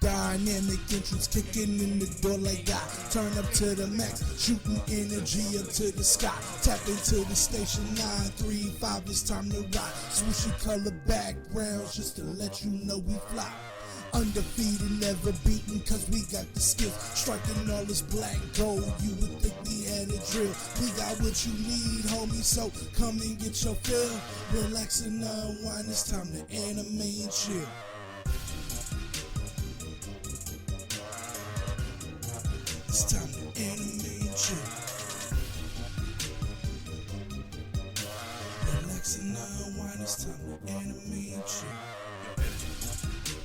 Dynamic entrance kicking in the door like God. Turn up to the max, shooting energy up to the sky. Tap into the station 935, it's time to rock. Swooshy color backgrounds just to let you know we fly. Undefeated, never beaten, cause we got the skill. Striking all this black gold, you would think we had a drill. We got what you need, homie, so come and get your fill. Relax and unwind, it's time to anime and chill. It's time to anime and chill. Relax and unwind, it's time to anime and chill.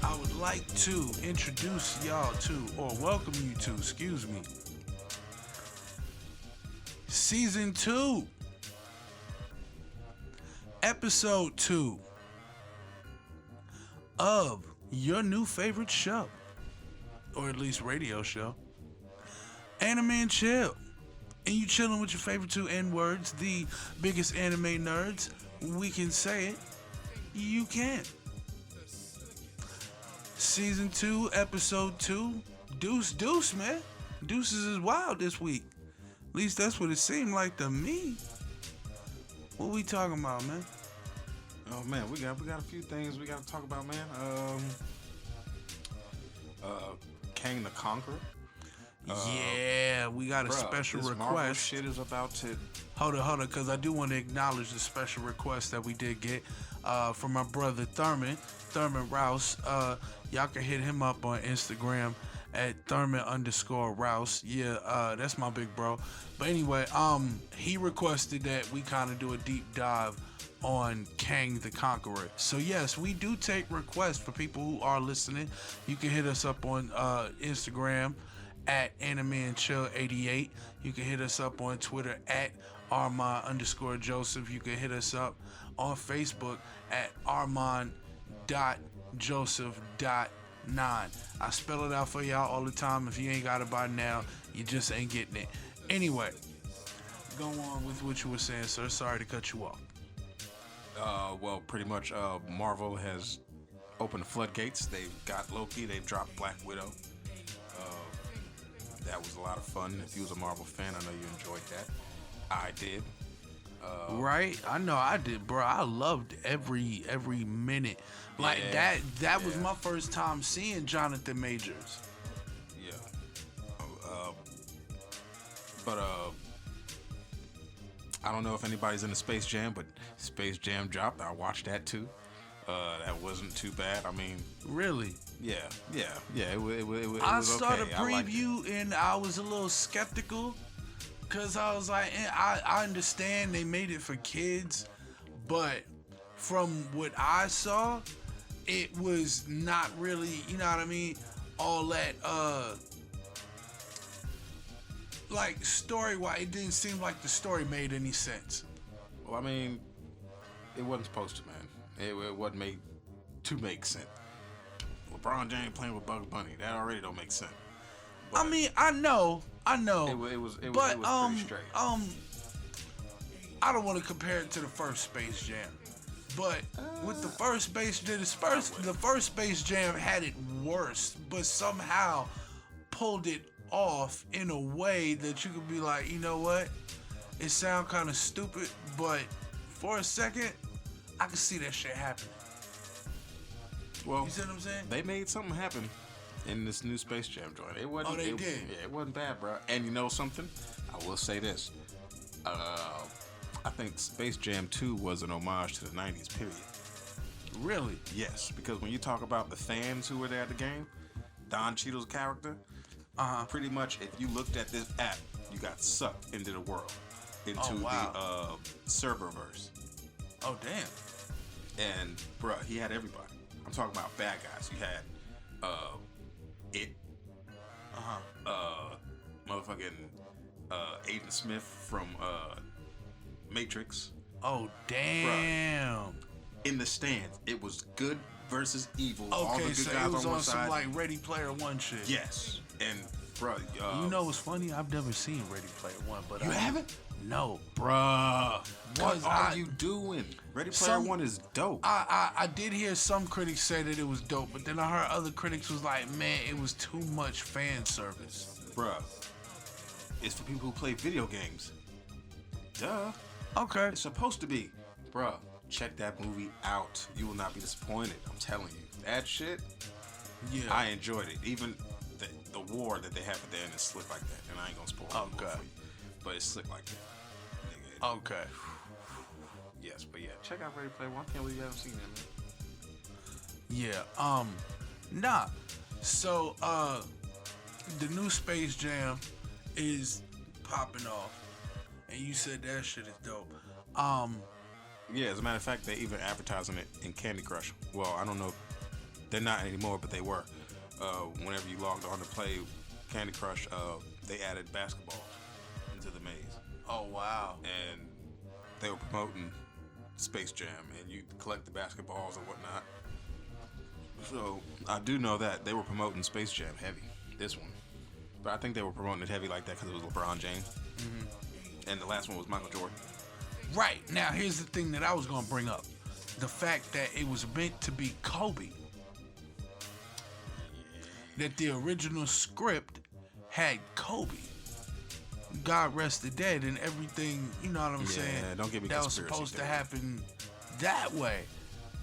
I would like to introduce y'all to, or welcome you to, excuse me, Season 2, Episode 2 of your new favorite show, or at least radio show, Anime and Chill. And you chilling with your favorite two N-words, the biggest anime nerds. We can say it. You can. Season 2, Episode 2, Deuce, man. Deuces is wild this week. At least that's what it seemed like to me. What we talking about, man? Oh man, we got a few things we got to talk about, man. Kang the Conqueror. Yeah, we got a special this request. Marvel shit is about to. Hold on, because I do want to acknowledge the special request that we did get from my brother Thurman Rouse. Y'all can hit him up on Instagram at Thurman_Rouse. Yeah, that's my big bro. But anyway, he requested that we kind of do a deep dive on Kang the Conqueror. So yes, we do take requests for people who are listening. You can hit us up on Instagram at AnimeandChill88. You can hit us up on Twitter at Armand_Joseph. You can hit us up on Facebook at Armand.Joseph.9. I spell it out for y'all all the time. If you ain't got it by now, you just ain't getting it. Anyway, go on with what you were saying, sir. Sorry to cut you off. Well, pretty much Marvel has opened the floodgates. They've got Loki. They've dropped Black Widow. That was a lot of fun. If you was a Marvel fan, I know you enjoyed that. I did. Right? I know I did, bro. I loved every minute. Like that was my first time seeing Jonathan Majors. Yeah. But I don't know if anybody's in the Space Jam, but Space Jam dropped. I watched that too. That wasn't too bad. I mean, really? Yeah. It was I saw okay. the preview and I was a little skeptical because I was like, I understand they made it for kids, but from what I saw, it was not really, you know what I mean, all that like story-wise. It didn't seem like the story made any sense. Well, I mean, it wasn't supposed to, man. It wasn't made to make sense. LeBron James playing with Bugs Bunny, that already don't make sense. But I mean, I know. It was pretty straight. I don't want to compare it to the first Space Jam, but with the first Space Jam, the first Space Jam had it worse, but somehow pulled it off in a way that you could be like, you know what? It sound kind of stupid, but for a second, I could see that shit happening. Well, you see what I'm saying? They made something happen in this new Space Jam joint. It wasn't. They did. Yeah, it wasn't bad, bro. And you know something? I will say this. I think Space Jam 2 was an homage to the 90s period. Really? Yes, because when you talk about the fans who were there at the game, Don Cheadle's character, pretty much if you looked at this app, you got sucked into the world, into the serververse. Oh, damn. And, bruh, he had everybody. I'm talking about bad guys. You had It. Motherfucking Aiden Smith from Matrix. Oh, damn. Bruh. In the stands, it was good versus evil. Okay, all the good so guys it was on one on some side. like Ready Player One shit. Yes. And, bruh. You know what's funny? I've never seen Ready Player One, but You haven't? No. Bruh. What Was are you doing? Ready Player One is dope. I did hear some critics say that it was dope, but then I heard other critics was like, man, it was too much fan service. Bruh. It's for people who play video games. Duh. Okay. It's supposed to be. Bruh, check that movie out. You will not be disappointed. I'm telling you. That shit, Yeah. I enjoyed it. Even the war that they have at the end is slick like that. And I ain't gonna spoil it Okay. for you. But it's slick like that. Nigga. Okay. Yes, but yeah, check out Ready Player One. Can't believe you haven't seen that, man. Yeah. Nah. So, the new Space Jam is popping off, and you said that shit is dope. Yeah, as a matter of fact, they even advertising it in Candy Crush. Well, I don't know. They're not anymore, but they were. Whenever you logged on to play Candy Crush, they added basketballs into the maze. Oh wow. And they were promoting Space Jam, and you collect the basketballs and whatnot. So I do know that they were promoting Space Jam heavy, this one. But I think they were promoting it heavy like that because it was LeBron James. Mm-hmm. And the last one was Michael Jordan. Right. Now, here's the thing that I was going to bring up. The fact that it was meant to be Kobe. That the original script had Kobe. God rest the dead and everything, you know what I'm saying? Don't get me that was supposed to happen that way.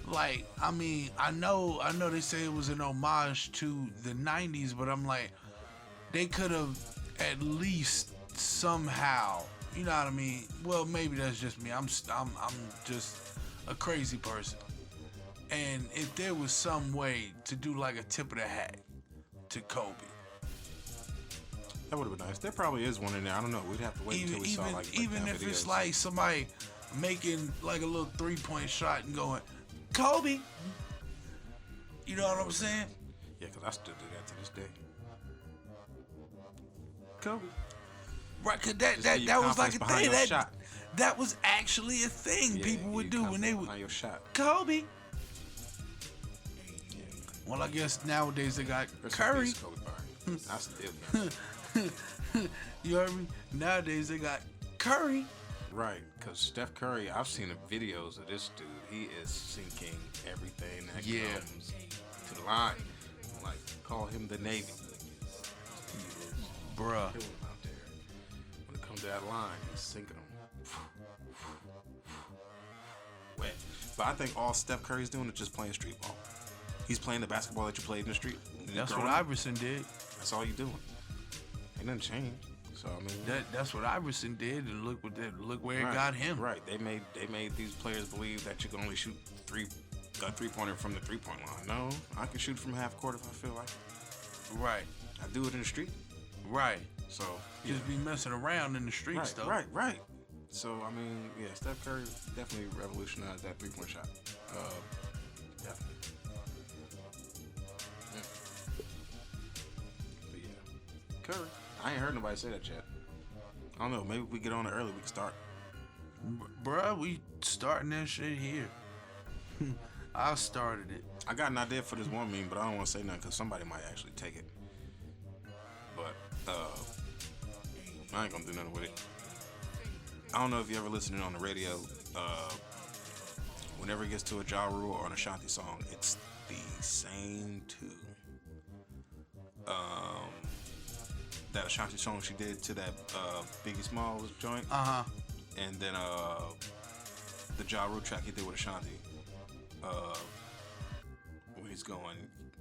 Like, I mean, I know they say it was an homage to the 90s, but I'm like, they could have at least somehow, you know what I mean? Well, maybe that's just me. I'm just a crazy person. And if there was some way to do like a tip of the hat to Kobe. That would have been nice. There probably is one in there. I don't know. We'd have to wait until we saw like even if videos. it's like somebody making like a little 3-point shot and going, Kobe. You know what I'm saying? Yeah, because I still do that to this day. Kobe. Right, cause that was like a thing. That was actually a thing people would do when they would your shot. Kobe. Yeah. Well, I guess nowadays they got Curry. Kobe Bryant. I still got You heard me? Nowadays they got Curry. Right, because Steph Curry, I've seen the videos of this dude. He is sinking everything that comes to the line. Like, call him the Navy. He is Bruh. killing him out there. When it comes to that line, he's sinking them. Wet. But I think all Steph Curry's doing is just playing street ball. He's playing the basketball that you played in the street. That's what Iverson did. That's all you doing. Ain't nothing changed. So I mean, that's what Iverson did, and look where it got him. Right. They made these players believe that you can only shoot a 3-pointer from the 3-point line. No, I can shoot from half court if I feel like it. Right. I do it in the street. Right. So just be messing around in the streets, though. Right. So I mean, yeah, Steph Curry definitely revolutionized that 3-point shot. Definitely. But yeah, Curry. I ain't heard nobody say that yet. I don't know. Maybe if we get on it early, we can start. Bruh, we starting that shit here. I started it. I got an idea for this one meme, but I don't want to say nothing because somebody might actually take it. But I ain't gonna do nothing with it. I don't know if you ever listened on the radio. Whenever it gets to a Ja Rule or an Ashanti song, it's the same two. That Ashanti song she did to that Biggie Smalls joint. And then the Ja Rule track he did with Ashanti. When he's going,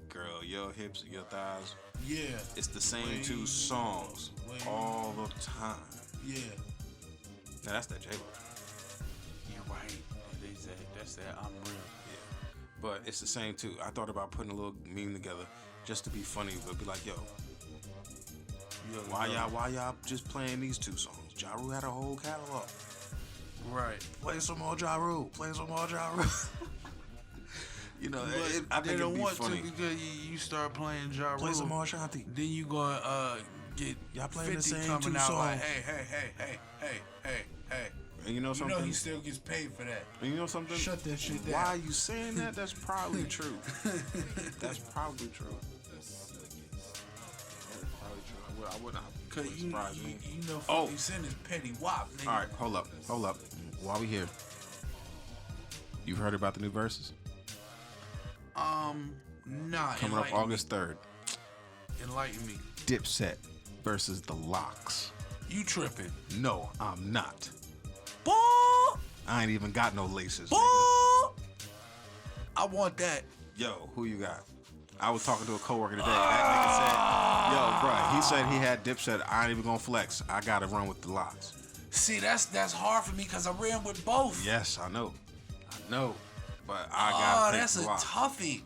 girl, your hips, your thighs. Yeah. It's the same two songs all the time. Yeah. Now that's that J-Lo. You're right. That's that I'm real. Yeah. But it's the same two. I thought about putting a little meme together just to be funny, but be like, yo, why y'all just playing these two songs? Ja Rule had a whole catalog. Right. Play some more Ja Rule. Play some more Ja Rule. You know, I think they don't want funny. to because you start playing Ja Rule. Play some more Ashanti. Then you gonna get y'all playing 50 the same coming two out songs. like, hey. And you know something? You know he still gets paid for that. And you know something? Shut that shit down. Why are you saying that? That's probably true. That's probably true. That is probably true. I wouldn't Cause Wouldn't you surprise me. you know Oh. 50 Cent is petty wop, nigga. All right, hold up. While we here, you heard about the new verses Nah. coming up August 3rd? Enlighten me. Dipset versus the Locks. You tripping? No, I'm not. Boy! I ain't even got no laces. Boy! Nigga. I want that. Yo, who you got? I was talking to a coworker today. That nigga said, "Yo, bro," he said he had Dipset. I ain't even gonna flex. I gotta run with the Locks. See, that's hard for me because I ran with both. Yes, I know, but I gotta pick that's the a Locks. toughie.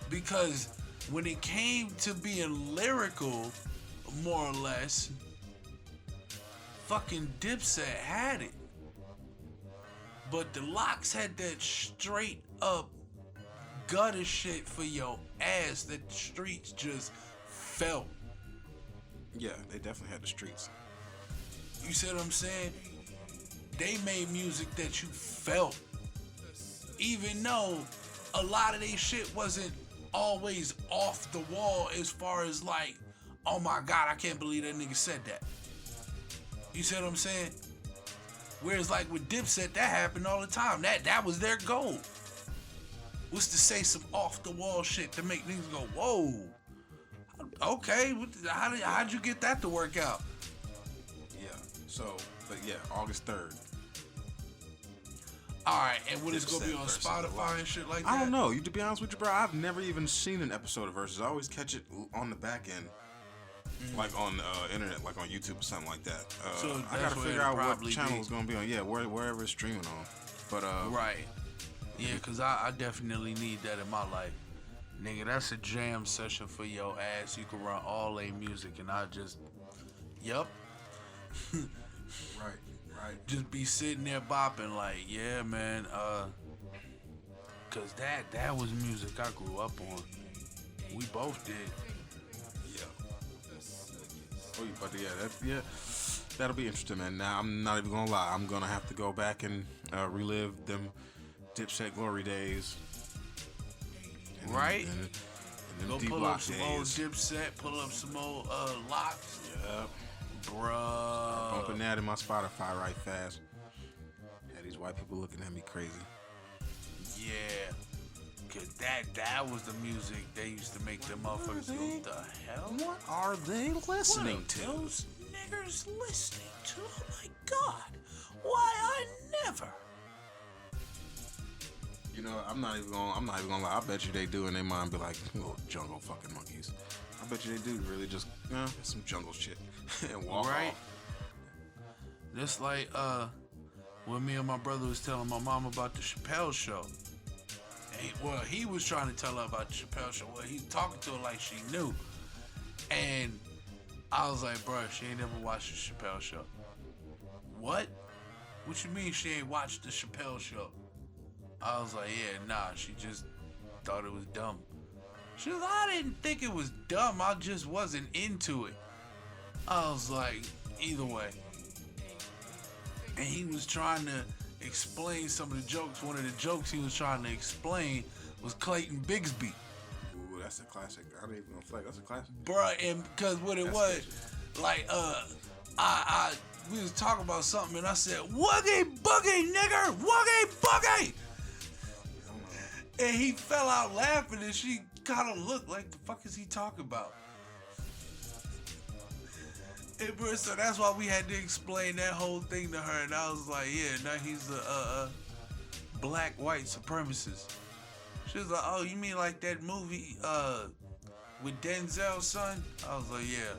Because when it came to being lyrical, more or less, fucking Dipset had it. But the Locks had that straight up gutter shit for your ass that the streets just felt. Yeah, they definitely had the streets. You see what I'm saying? They made music that you felt. Even though a lot of their shit wasn't always off the wall as far as like, oh my God, I can't believe that nigga said that. You see what I'm saying? Whereas like with Dipset, that happened all the time. That was their goal. Was to say some off the wall shit to make niggas go, whoa. Okay, how'd you get that to work out? Yeah. So, but yeah, August 3rd. All right, and what is gonna be Dipset on versus the Spotify Locks. and shit like that? I don't know. To be honest with you, bro, I've never even seen an episode of Versus. I always catch it on the back end, like on the internet, like on YouTube or something like that. So I that's gotta where figure it'll out what probably channel be. it's gonna be on. Yeah, wherever it's streaming on. But Right. Yeah, because I definitely need that in my life. Nigga, that's a jam session for your ass. You can run all a music and I just, yup. right. Just be sitting there bopping like, yeah, man, cause that was music I grew up on. We both did. Yeah. Oh, you about to, yeah, that'll be interesting, man. Now, I'm not even gonna lie. I'm gonna have to go back and relive them Dipset glory days. And Right? And Go them pull D-Block up some days. old Dipset, pull up some old Locks. Yeah. Bruh. Bumping that in my Spotify right fast. Had these white people looking at me crazy. Yeah. Cause that was the music they used to make them motherfuckers go, what the hell? What are they listening What are to? those niggers listening to? Oh my God. Why I never. You know, I'm not even gonna lie. I bet you they do in their mind be like, little jungle fucking monkeys. I bet you they do really just, some jungle shit and walk Right? off. Just like when me and my brother was telling my mom about the Chappelle show. And he was trying to tell her about the Chappelle show. Well, he was talking to her like she knew. And I was like, bruh, she ain't never watched the Chappelle show. What? What you mean she ain't watched the Chappelle show? I was like, yeah, nah, she just thought it was dumb. She was like, I didn't think it was dumb, I just wasn't into it. I was like, either way. And he was trying to explain some of the jokes. One of the jokes he was trying to explain was Clayton Bigsby. Ooh, that's a classic. I don't even know if that's a classic. Bruh, and because what it That's was, vicious. like, we was talking about something and I said, Woogie Boogie, nigger! Woogie Boogie! And he fell out laughing and she kind of looked like, the fuck is he talking about? And bro, so that's why we had to explain that whole thing to her. And I was like, yeah, now he's a black white supremacist. She was like, oh, you mean like that movie with Denzel's son? I was like, yeah.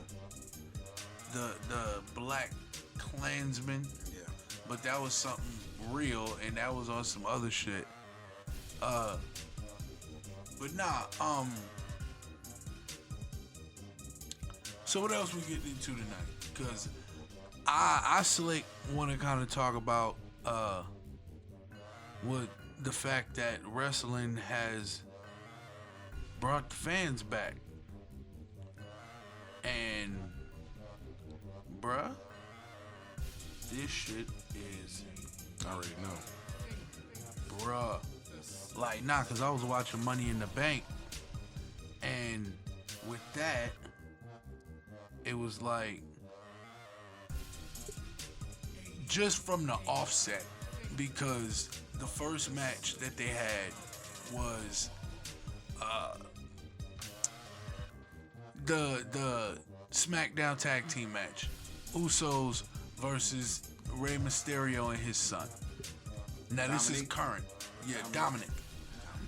The Black Klansman. Yeah. But that was something real and that was on some other shit. But nah, so what else we getting into tonight? Cause I slick want to kind of talk about what the fact that wrestling has brought the fans back. And bruh, this shit is I already know. bruh. Like, nah, cause I was watching Money in the Bank And with that, it was like, just from the offset, because the first match that they had was the SmackDown Tag Team match, Usos versus Rey Mysterio and his son. Now this is current. Yeah, Dominic.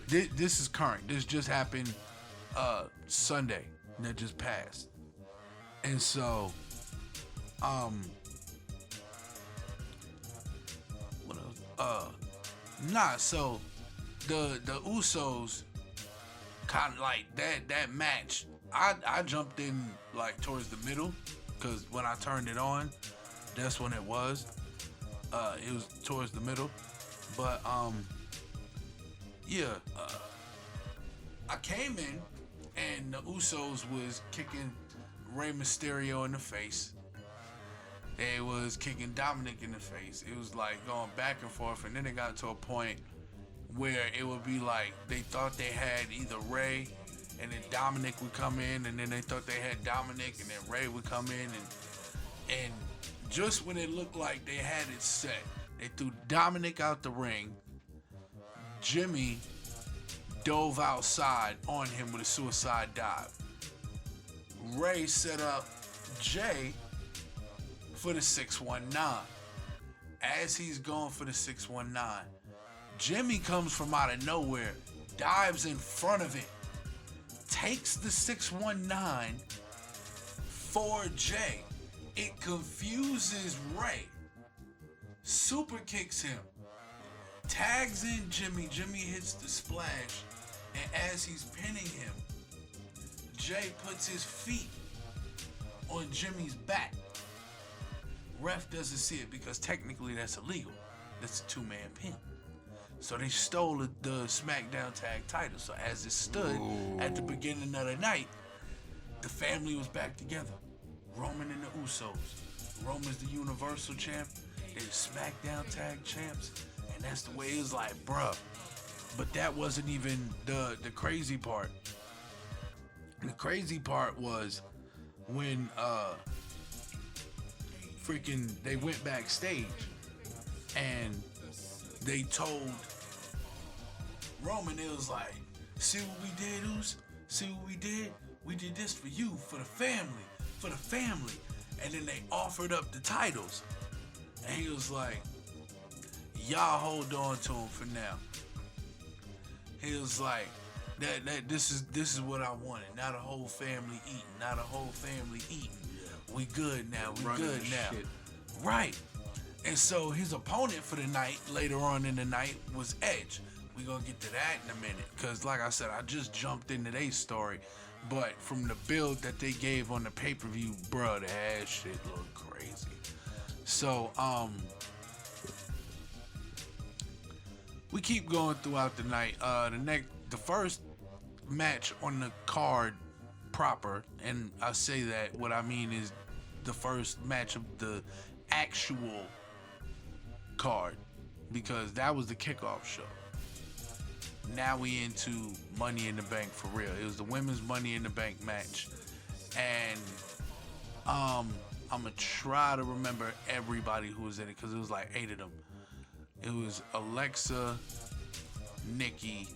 This is current. This just happened Sunday that just passed. And so what else? So the Usos kind of like that match. I jumped in like towards the middle, because when I turned it on, that's when it was. It was towards the middle, but I came in and the Usos was kicking Rey Mysterio in the face. They was kicking Dominic in the face. It was like going back and forth, and then it got to a point where it would be like they thought they had either Rey, and then Dominic would come in, and then they thought they had Dominic, and then Rey would come in, and just when it looked like they had it set, they threw Dominic out the ring. Jimmy dove outside on him with a suicide dive. Rey set up Jay for the 619. As he's going for the 619, Jimmy comes from out of nowhere, dives in front of it, takes the 619 for Jay. It confuses Rey. Super kicks him. Tags in Jimmy. Jimmy hits the splash. And as he's pinning him, Jay puts his feet on Jimmy's back. Ref doesn't see it because technically that's illegal. That's a two-man pin. So they stole the SmackDown Tag title. So as it stood at the beginning of the night, the family was back together. Roman and the Usos. Roman's the Universal Champ. They're the SmackDown Tag Champs. And that's the way it was like, bruh. But that wasn't even the crazy part. The crazy part was when they went backstage and they told Roman, it was like, see what we did, Us? See what we did? We did this for you, for the family. For the family. And then they offered up the titles. And he was like, y'all hold on to them for now. He was like, this is what I wanted. Not a whole family eating. Not a whole family eating. We good now. We Running good now. shit. Right. And so his opponent for the night, later on in the night, was Edge. We gonna get to that in a minute. Cause like I said, I just jumped into their story. But from the build that they gave on the pay-per-view, bro, that shit looked crazy. So, we keep going throughout the night. The first match on the card proper, and I say that, what I mean is the first match of the actual card, because that was the kickoff show. Now we into Money in the Bank for real. It was the women's Money in the Bank match, and I'm gonna try to remember everybody who was in it because it was like 8 of them. It was Alexa, Nikki,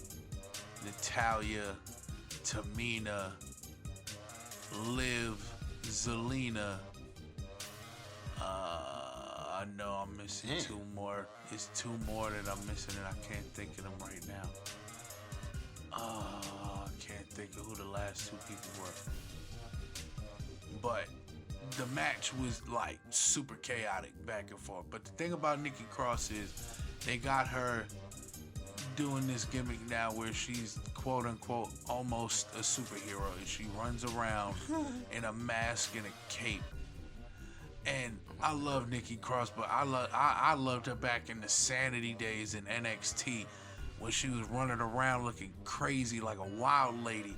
Natalya, Tamina, Liv, Zelina. I know I'm missing 2 more. It's 2 more that I'm missing, and I can't think of them right now. I can't think of who the last 2 people were. But the match was like super chaotic back and forth. But the thing about Nikki Cross is they got her doing this gimmick now where she's quote unquote almost a superhero. She runs around in a mask and a cape. And I love Nikki Cross, but I loved her back in the Sanity days in NXT when she was running around looking crazy like a wild lady.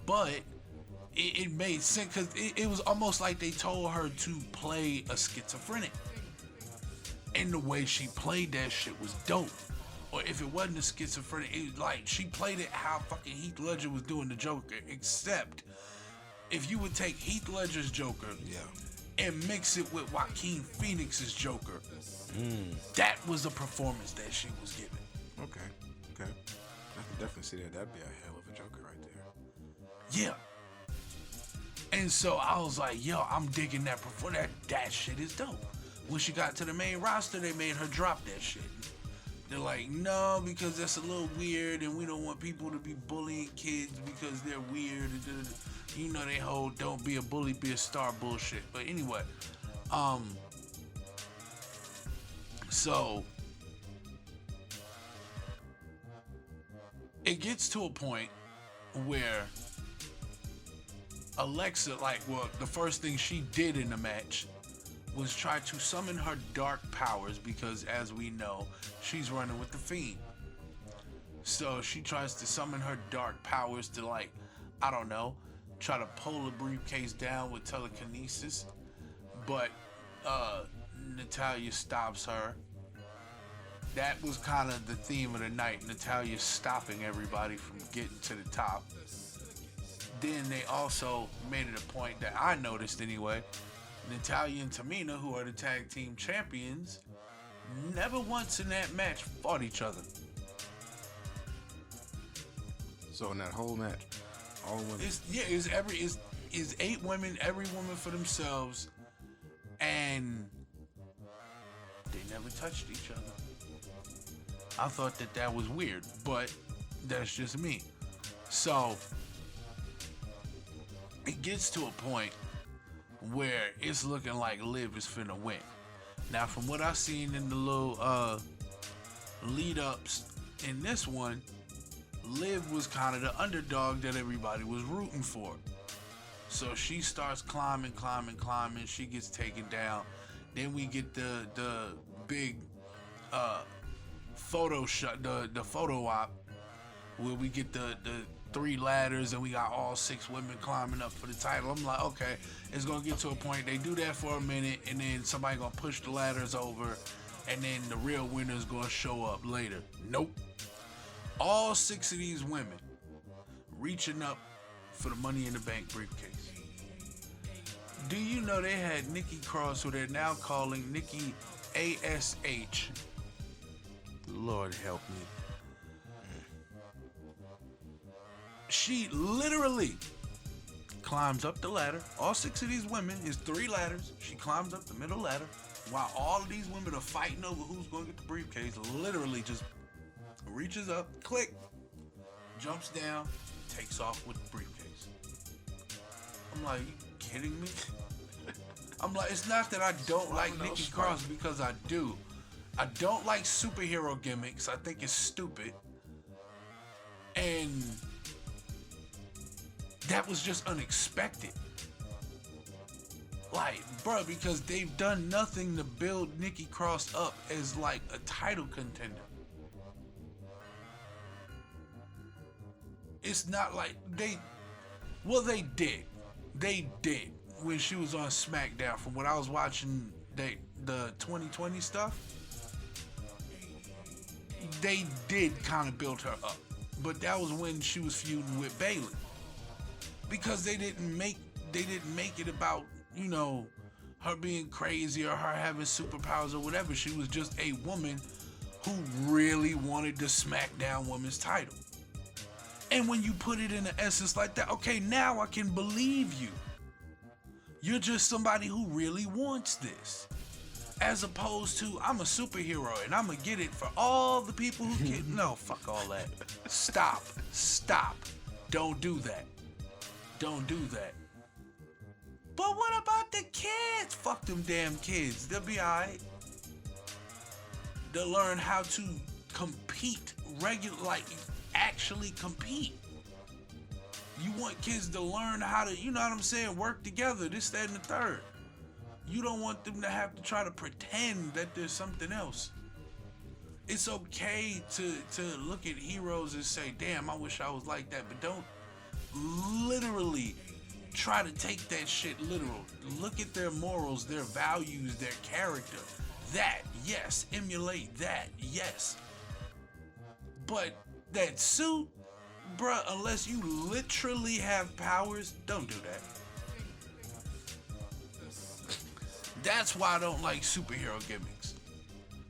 But it made sense because it was almost like they told her to play a schizophrenic. And the way she played that shit was dope. or if it wasn't a schizophrenic, it was like she played it how fucking Heath Ledger was doing the Joker. Except if you would take Heath Ledger's Joker, and mix it with Joaquin Phoenix's Joker, that was a performance that she was giving. Okay. I can definitely see that. That'd be a hell of a Joker right there. Yeah. And so I was like, yo, I'm digging that performance. That shit is dope. When she got to the main roster, they made her drop that shit. They're like, no, because that's a little weird, and we don't want people to be bullying kids because they're weird. You know, they whole don't be a bully, be a star bullshit. But anyway, so it gets to a point where Alexa, the first thing she did in the match was try to summon her dark powers because, as we know, she's running with the Fiend. So she tries to summon her dark powers to, I don't know, try to pull the briefcase down with telekinesis. But Natalya stops her. That was kind of the theme of the night. Natalya stopping everybody from getting to the top. Then they also made it a point that I noticed anyway. Natalya and Tamina, who are the tag team champions, never once in that match fought each other. So in that whole match, all women. It's 8 women, every woman for themselves, and they never touched each other. I thought that was weird, but that's just me. So it gets to a point where it's looking like Liv is finna win. Now, from what I've seen in the little lead-ups in this one, Liv was kind of the underdog that everybody was rooting for. So she starts climbing. She gets taken down. Then we get the big photo shot, the photo op, where we get the 3 ladders and we got all 6 women climbing up for the title. I'm like, okay, it's gonna get to a point. They do that for a minute, and then somebody gonna push the ladders over, and then the real winner's gonna show up later. Nope. All 6 of these women reaching up for the Money in the Bank briefcase. Do you know they had Nikki Cross, who they're now calling Nikki ASH? Lord help me. She literally climbs up the ladder. All 6 of these women is 3 ladders. She climbs up the middle ladder while all of these women are fighting over who's going to get the briefcase. Literally just reaches up, click, jumps down, takes off with the briefcase. I'm like, you kidding me? I'm like, it's not that I don't like Nikki Cross, because I do. I don't like superhero gimmicks. I think it's stupid. And that was just unexpected. Like, bruh, because they've done nothing to build Nikki Cross up as like a title contender. It's not like they did. They did when she was on SmackDown. From what I was watching, the 2020 stuff, they did kind of build her up. But that was when she was feuding with Bayley. Because they didn't make it about, you know, her being crazy or her having superpowers or whatever. She was just a woman who really wanted the SmackDown Women's title. And when you put it in an essence like that, okay, now I can believe you. You're just somebody who really wants this. As opposed to, I'm a superhero and I'm gonna get it for all the people who can. No, fuck all that. Stop. Don't do that. Don't do that. But what about the kids? Fuck them damn kids. They'll be alright. They'll learn how to compete actually compete. You want kids to learn how to, you know what I'm saying, work together, this, that, and the third. You don't want them to have to try to pretend that there's something else. It's okay to look at heroes and say, damn, I wish I was like that, but don't literally try to take that shit literal. Look at their morals, their values, their character. That, yes. Emulate that, yes. But that suit, bruh, unless you literally have powers, don't do that. That's why I don't like superhero gimmicks.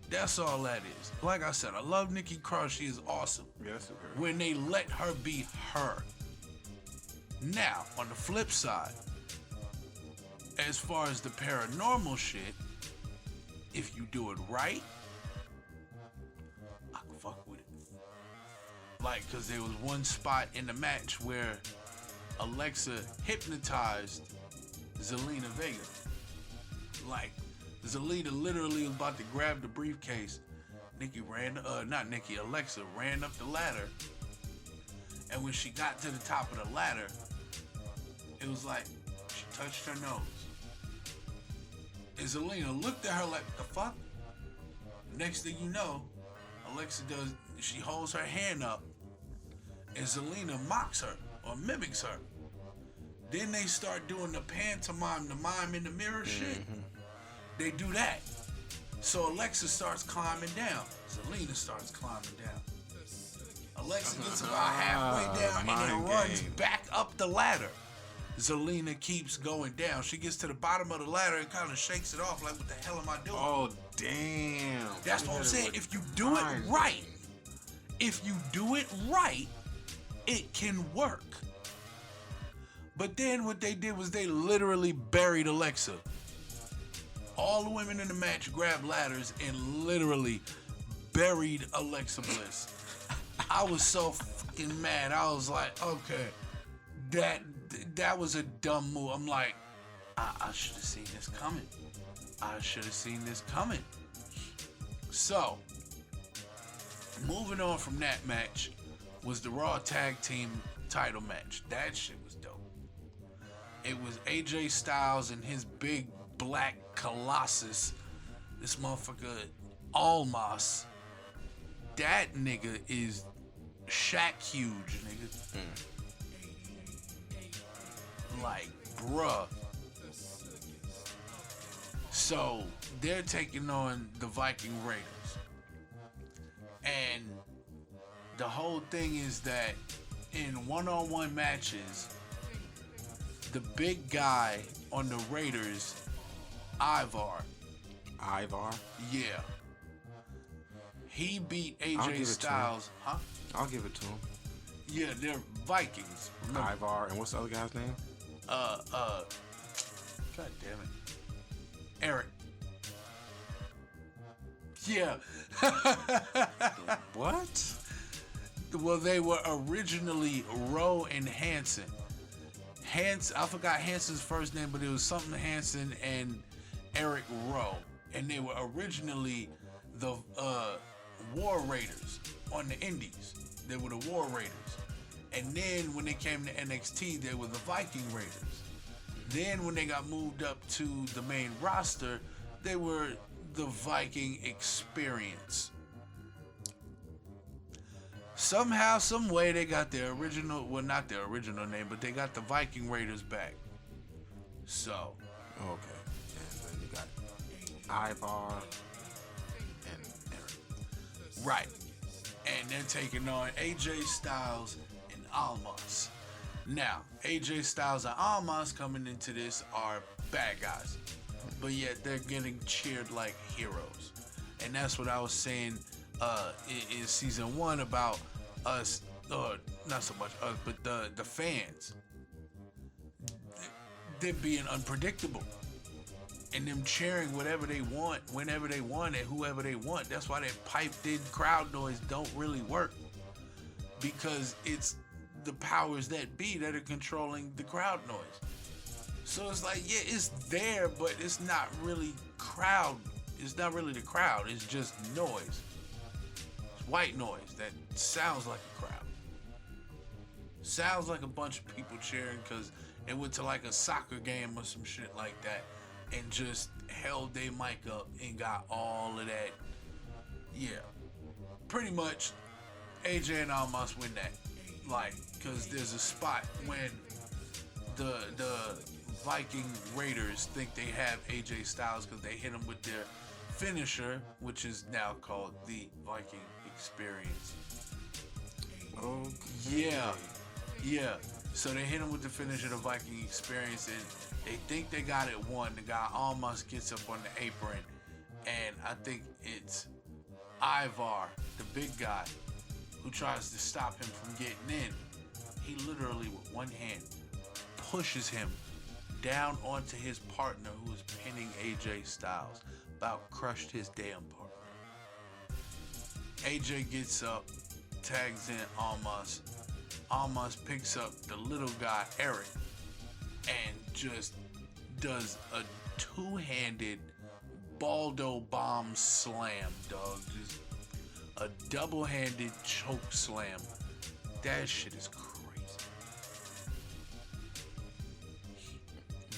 That's all that is. Like I said, I love Nikki Cross. She is awesome. Yeah, that's okay. When they let her be her. Now, on the flip side, as far as the paranormal shit, if you do it right, I can fuck with it. Like, because there was one spot in the match where Alexa hypnotized Zelina Vega. Like, Zelina literally was about to grab the briefcase. Alexa ran up the ladder. And when she got to the top of the ladder, it was like she touched her nose. And Zelina looked at her like, what the fuck? Next thing you know, she holds her hand up, and Zelina mocks her or mimics her. Then they start doing the pantomime, the mime in the mirror shit. They do that. So Alexa starts climbing down. Zelina starts climbing down. Alexa gets about halfway down and then runs back up the ladder. Zelina keeps going down. She gets to the bottom of the ladder and kind of shakes it off like, what the hell am I doing? Oh, damn. That's what I'm saying. If you do it right, it can work. But then what they did was they literally buried Alexa. All the women in the match grabbed ladders and literally buried Alexa Bliss. I was so fucking mad. I was like, okay, that was a dumb move. I'm like, I should have seen this coming. So, moving on from that match was the Raw Tag Team title match. That shit was dope. It was AJ Styles and his big black colossus, this motherfucker Almas. That nigga is Shaq huge, nigga. Like, bruh. So they're taking on the Viking Raiders. And the whole thing is that in one-on-one matches, the big guy on the Raiders, Ivar. Yeah. He beat AJ Styles. Huh? I'll give it to him. Yeah, they're Vikings. Remember? Ivar, and what's the other guy's name? God damn it. Eric. Yeah. What? Well, they were originally Rowe and Hanson. I forgot Hanson's first name, but it was something Hanson and Eric Rowe. And they were originally the War Raiders on the Indies. They were the War Raiders. And then when they came to NXT, they were the Viking Raiders. Then when they got moved up to the main roster, they were the Viking Experience. Somehow, some way, they got their original, well, not their original name, but they got the Viking Raiders back. So. Okay. And then you got Ivar and Eric. Right. And they're taking on AJ Styles and Almas. Now, AJ Styles and Almas coming into this are bad guys. But yet they're getting cheered like heroes. And that's what I was saying in season 1 about us, not so much us, but the fans. They're being unpredictable. And them cheering whatever they want, whenever they want, and whoever they want. That's why that piped-in crowd noise don't really work. Because it's the powers that be that are controlling the crowd noise. So it's like, yeah, it's there, but it's not really crowd. It's not really the crowd. It's just noise. It's white noise that sounds like a crowd. Sounds like a bunch of people cheering because they went to like a soccer game or some shit like that and just held their mic up and got all of that. Yeah. Pretty much, AJ and Almas win that. Like, because there's a spot when the Viking Raiders think they have AJ Styles because they hit him with their finisher, which is now called the Viking Experience. Okay. Yeah. So they hit him with the finish of the Viking Experience, and they think they got it won. The guy almost gets up on the apron, and I think it's Ivar, the big guy, who tries to stop him from getting in. He literally, with one hand, pushes him down onto his partner, who is pinning AJ Styles. About crushed his damn partner. AJ gets up, tags in Almas. Almas picks up the little guy, Eric, and just does a two-handed Baldo bomb slam, dog. Just a double-handed choke slam. That shit is crazy.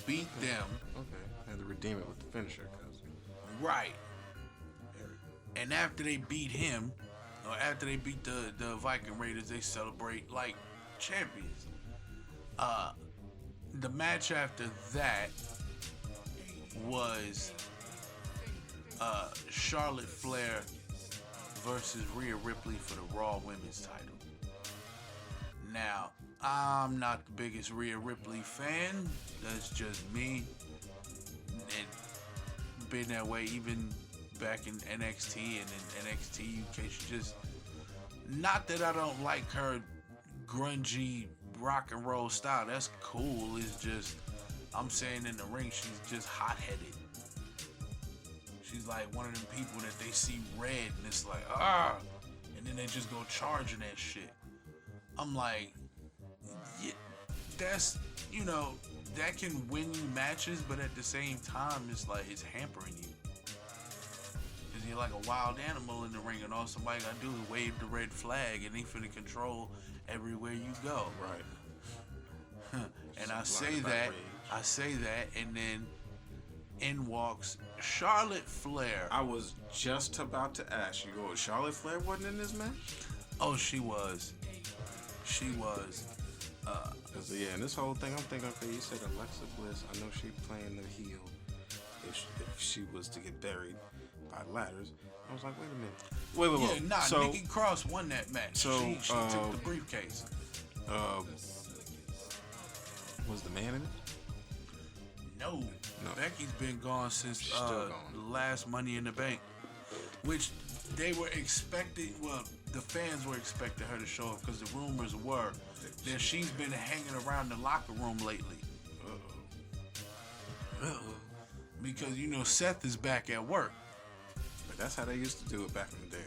Beat them. Okay. Had to redeem it with the finisher. Right. And after they beat him, or after they beat the Viking Raiders, they celebrate like champions. The match after that was Charlotte Flair versus Rhea Ripley for the Raw Women's title. Now, I'm not the biggest Rhea Ripley fan. That's just me. And been that way even back in NXT and in NXT UK. She just, not that I don't like her grungy rock and roll style. That's cool. It's just, I'm saying in the ring, she's just hot-headed. She's like one of them people that they see red and it's like, and then they just go charging that shit. I'm like, yeah, that's, that can win you matches, but at the same time, it's like, it's hampering you. Cause you're like a wild animal in the ring, and all somebody gotta do is wave the red flag, and they finna control everywhere you go. Right. And I say that, and then in walks Charlotte Flair. I was just about to ask you, Charlotte Flair wasn't in this match? Oh, she was. She was. Cause in this whole thing, I'm thinking, okay, you said Alexa Bliss. I know she playing the heel. If she was to get buried by ladders, I was like, wait a minute. Wait. Yeah, nah. So, Nikki Cross won that match. So she took the briefcase. Was the man in it? No. Becky's been gone since gone. the last Money in the Bank, which they were expecting. Well, the fans were expecting her to show up because the rumors were that she's been hanging around the locker room lately. Because Seth is back at work. But that's how they used to do it back in the day.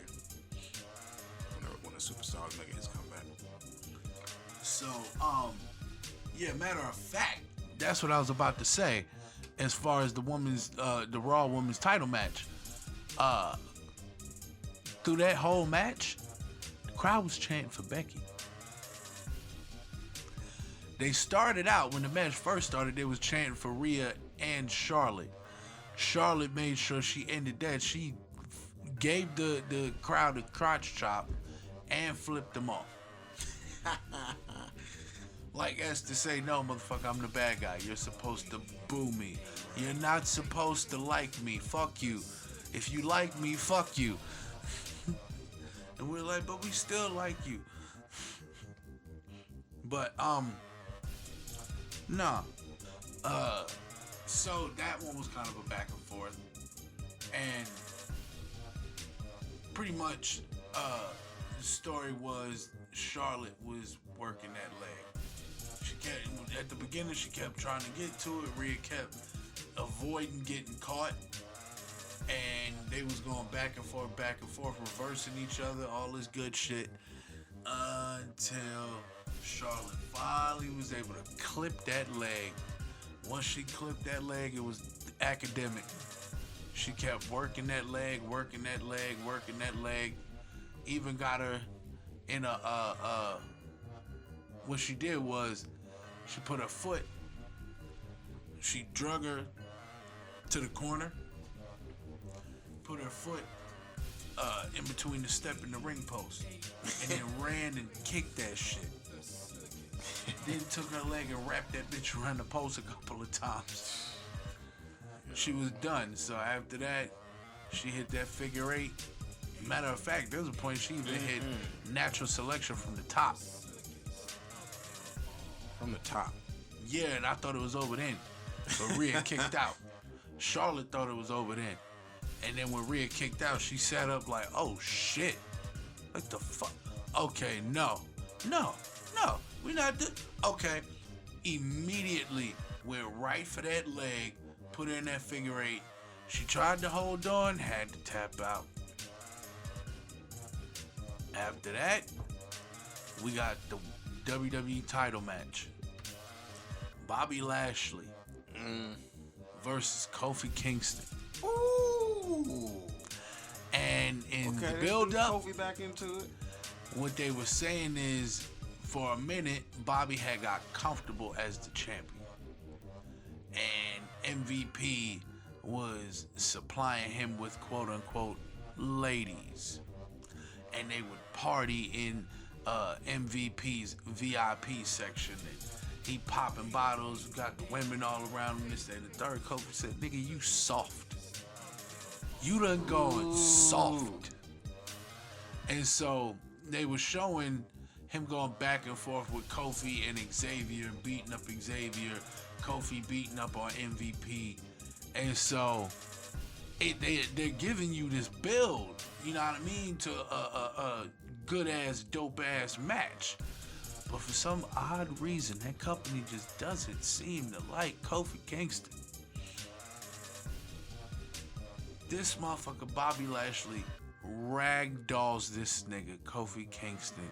When a superstar was making his comeback. So, yeah, matter of fact, that's what I was about to say. As far as the Raw Women's title match, through that whole match, the crowd was chanting for Becky. They started out, when the match first started, they was chanting for Rhea and Charlotte. Charlotte made sure she ended that. She gave the crowd a crotch chop and flipped them off. Like as to say, no, motherfucker, I'm the bad guy. You're supposed to boo me. You're not supposed to like me. Fuck you. If you like me, fuck you. And we're like, but we still like you. But, nah. So that one was kind of a back and forth. And pretty much, the story was Charlotte was working that leg. At the beginning, she kept trying to get to it. Rhea kept avoiding getting caught. And they was going back and forth, reversing each other, all this good shit. Until Charlotte finally was able to clip that leg. Once she clipped that leg, it was academic. She kept working that leg. Even got her in what she did was, she put her foot, she drug her to the corner, put her foot in between the step and the ring post, and then ran and kicked that shit. Then took her leg and wrapped that bitch around the post a couple of times. She was done. So after that, she hit that figure 8, Matter of fact, there was a point she even hit natural selection from the top. From the top. Yeah, and I thought it was over then. But Rhea kicked out. Charlotte thought it was over then. And then when Rhea kicked out, she sat up like, oh shit. What the fuck? Okay, no. We're not doing. Okay. Immediately went right for that leg, put her in that figure eight. She tried to hold on, had to tap out. After that, we got the WWE title match. Bobby Lashley versus Kofi Kingston. Ooh. And in the build-up, Kofi back into it. what they were saying is, for a minute, Bobby had got comfortable as the champion. And MVP was supplying him with quote-unquote ladies. And they would party in MVP's VIP section. And he popping bottles, got the women all around him. This and the third. Kofi said, nigga, you soft. You done gone soft. And so they were showing him going back and forth with Kofi and Xavier, beating up Xavier, Kofi beating up on MVP. And so they're giving you this build, you know what I mean, to a good-ass, dope-ass match. But for some odd reason, that company just doesn't seem to like Kofi Kingston. This motherfucker, Bobby Lashley, ragdolls this nigga, Kofi Kingston,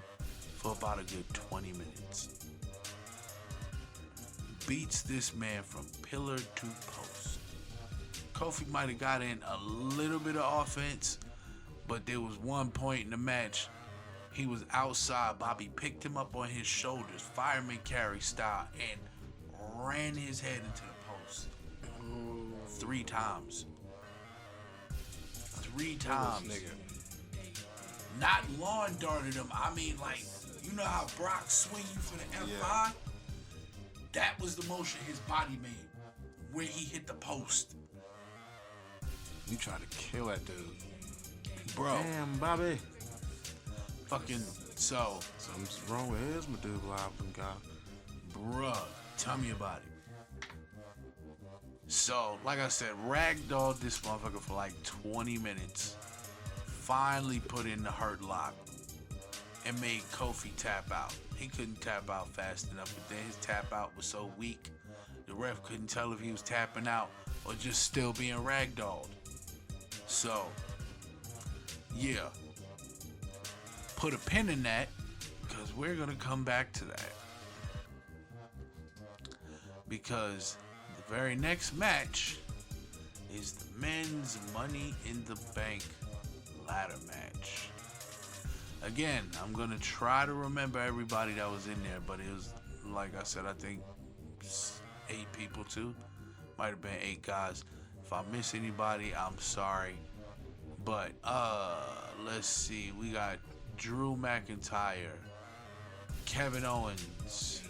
for about a good 20 minutes. Beats this man from pillar to post. Kofi might have got in a little bit of offense, but there was one point in the match, he was outside. Bobby picked him up on his shoulders, fireman carry style, and ran his head into the post. 3 times. 3 times. Nigga. Not lawn darted him. I mean, like, you know how Brock swing you for the F5? Yeah. That was the motion his body made when he hit the post. You trying to kill that dude. Bro. Damn, Bobby. Fucking, so. Something's wrong with his medulla oblongata. Bruh, tell me about it. So, like I said, ragdolled this motherfucker for like 20 minutes. Finally put in the hurt lock and made Kofi tap out. He couldn't tap out fast enough, but then his tap out was so weak, the ref couldn't tell if he was tapping out or just still being ragdolled. So, yeah. Put a pin in that, because we're going to come back to that. Because the very next match is the men's Money in the Bank ladder match. Again, I'm going to try to remember everybody that was in there, but it was, like I said, I think 8 people too. Might have been 8 guys. If I miss anybody, I'm sorry. But, let's see. We got Drew McIntyre, Kevin Owens,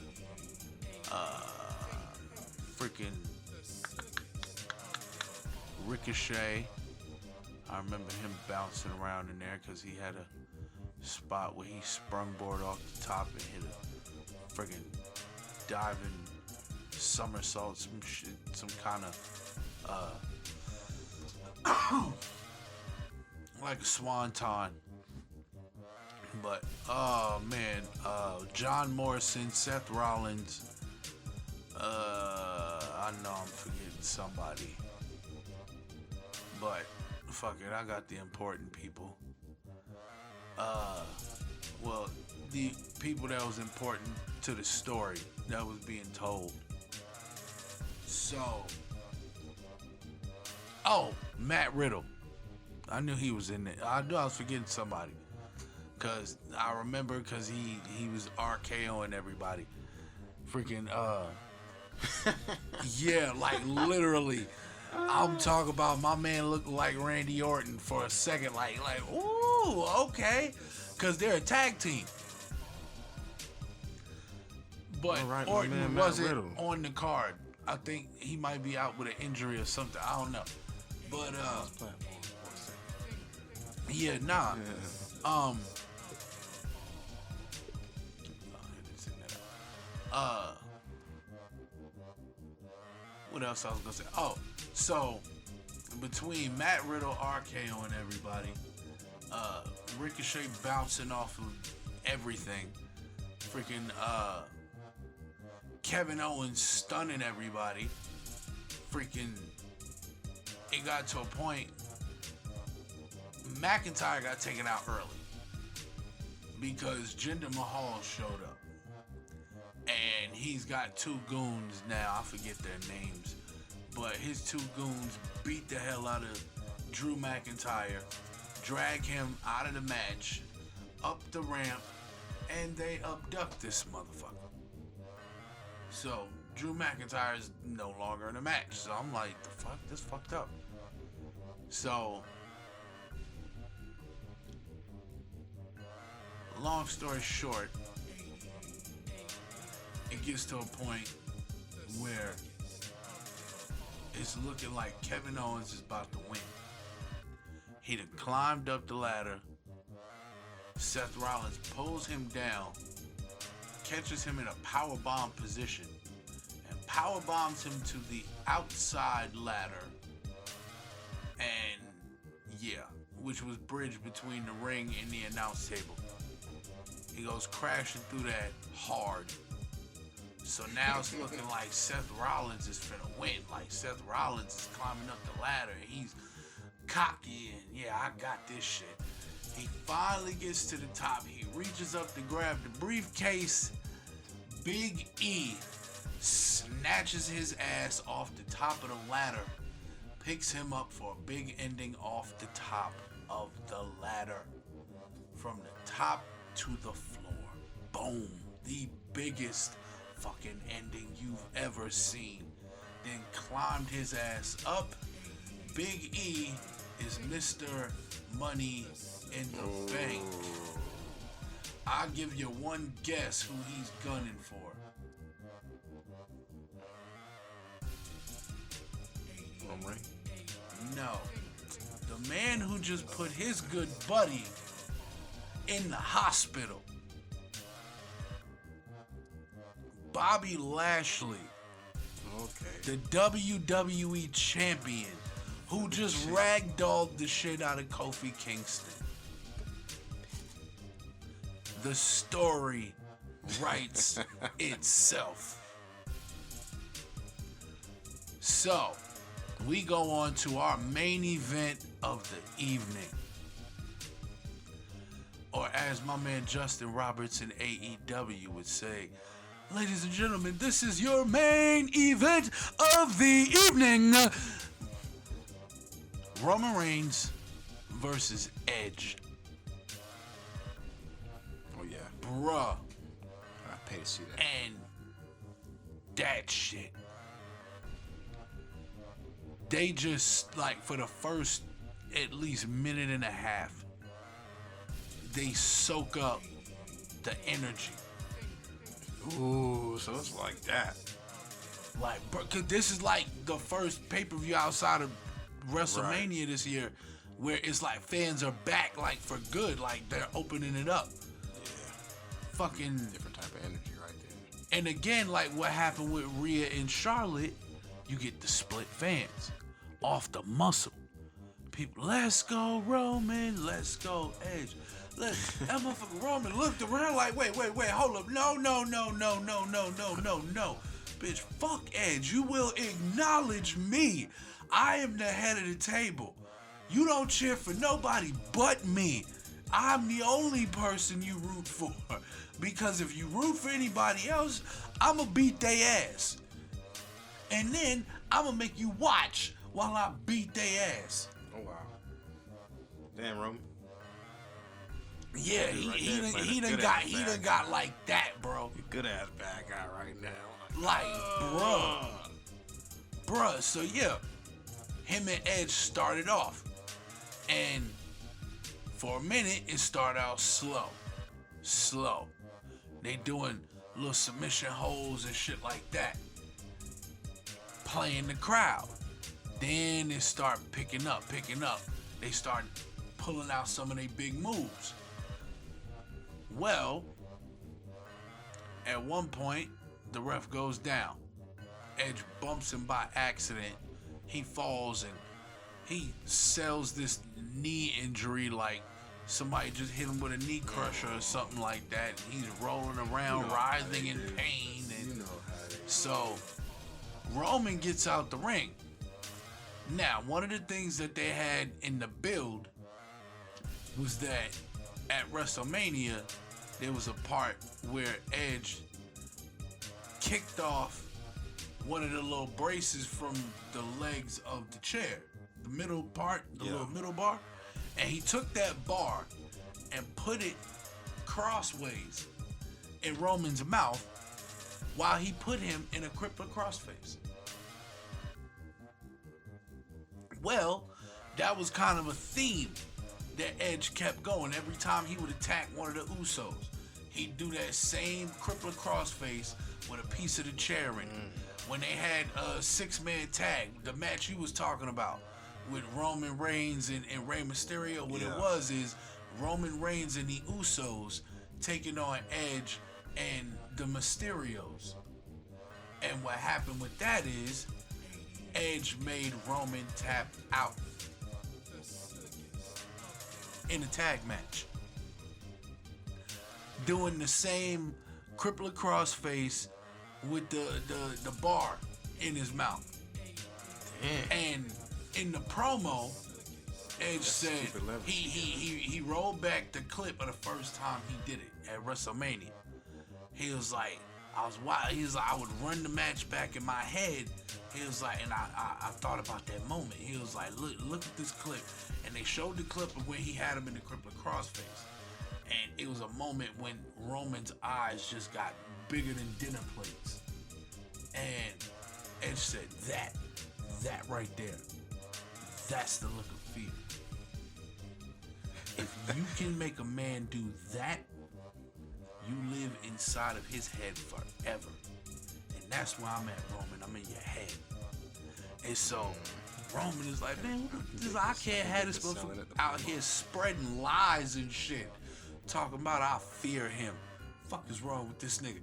freaking Ricochet. I remember him bouncing around in there because he had a spot where he sprung board off the top and hit a freaking diving somersault, some shit, some kind of like a swanton. But oh man, John Morrison, Seth Rollins. I know I'm forgetting somebody, but fuck it, I got the important people. Well, the people that was important to the story that was being told. So, Matt Riddle. I knew he was in there. I knew I was forgetting somebody. Cause I remember, cause he was RKOing everybody. Freaking, yeah, like literally. I'm talking about my man looked like Randy Orton for a second, like, ooh, okay. Cause they're a tag team. But right, Orton wasn't on the card. I think he might be out with an injury or something. I don't know. But Yeah, nah. Um. What else I was gonna say? Oh, so between Matt Riddle, RKO, and everybody, Ricochet bouncing off of everything, freaking Kevin Owens stunning everybody, freaking. It got to a point. McIntyre got taken out early because Jinder Mahal showed up. And he's got two goons now. I forget their names. But his two goons beat the hell out of Drew McIntyre, drag him out of the match, up the ramp, and they abduct this motherfucker. So Drew McIntyre is no longer in the match. So I'm like, the fuck? This fucked up. So, long story short, it gets to a point where it's looking like Kevin Owens is about to win. He done climbed up the ladder. Seth Rollins pulls him down, catches him in a powerbomb position, and powerbombs him to the outside ladder. And yeah, which was bridged between the ring and the announce table. He goes crashing through that hard. So now it's looking like Seth Rollins is finna win. Like Seth Rollins is climbing up the ladder and he's cocky and yeah, I got this shit. He finally gets to the top. He reaches up to grab the briefcase. Big E snatches his ass off the top of the ladder, picks him up for a big ending off the top of the ladder. From the top to the floor. Boom. The biggest fucking ending you've ever seen. Then climbed his ass up. Big E is Mr. Money in the Bank. I'll give you one guess who he's gunning for. Roman. No. The man who just put his good buddy in the hospital. Bobby Lashley. Okay. The WWE champion who just ragdolled the shit out of Kofi Kingston. The story writes itself. So, we go on to our main event of the evening. Or as my man Justin Roberts in AEW would say, ladies and gentlemen, this is your main event of the evening. Roman Reigns versus Edge. Oh yeah. Bruh. I pay to see that. And that shit. They just, like, for the first at least minute and a half, they soak up the energy. Ooh, so it's like that. Like, bro, 'cause this is like the first pay-per-view outside of WrestleMania this year where it's like fans are back, like, for good. Like, they're opening it up. Yeah. Fucking Different type of energy right there. And again, like what happened with Rhea and Charlotte, you get the split fans off the muscle. People, let's go Roman, let's go Edge. That motherfucker Roman looked around like, wait, hold up. No. Bitch, fuck Edge. You will acknowledge me. I am the head of the table. You don't cheer for nobody but me. I'm the only person you root for. Because if you root for anybody else, I'ma beat their ass. And then I'ma make you watch while I beat their ass. Oh wow. Damn, Roman. Yeah, he done got like that, bro. You good ass bad guy right now. Like, bruh. So yeah, him and Edge started off, and for a minute it started out slow. They doing little submission holds and shit like that, playing the crowd. Then it start picking up. They start pulling out some of their big moves. Well, at one point, the ref goes down. Edge bumps him by accident. He falls and he sells this knee injury like somebody just hit him with a knee crusher or something like that. He's rolling around, writhing in pain. And so Roman gets out the ring. Now, one of the things that they had in the build was that at WrestleMania, there was a part where Edge kicked off one of the little braces from the legs of the chair, the middle part, the little middle bar, and he took that bar and put it crossways in Roman's mouth while he put him in a crippler crossface. Well, that was kind of a theme that Edge kept going. Every time he would attack one of the Usos, he'd do that same crippler crossface with a piece of the chair in it. When they had a 6-man tag, the match you was talking about with Roman Reigns and Rey Mysterio, what it was is Roman Reigns and the Usos taking on Edge and the Mysterios. And what happened with that is Edge made Roman tap out in a tag match, doing the same crippler crossface with the bar in his mouth. Damn. And in the promo, Edge said he rolled back the clip of the first time he did it at WrestleMania. He was like, he was like, I would run the match back in my head. He was like, and I thought about that moment. He was like, look at this clip. And they showed the clip of when he had him in the crippler crossface. And it was a moment when Roman's eyes just got bigger than dinner plates. And Edge said, that right there, that's the look of fear. If you can make a man do that, you live inside of his head forever. And that's where I'm at, Roman. I'm in your head. And so Roman is like, man, I can't have this motherfucker out here spreading lies and shit. Talking about I fear him. Fuck is wrong with this nigga?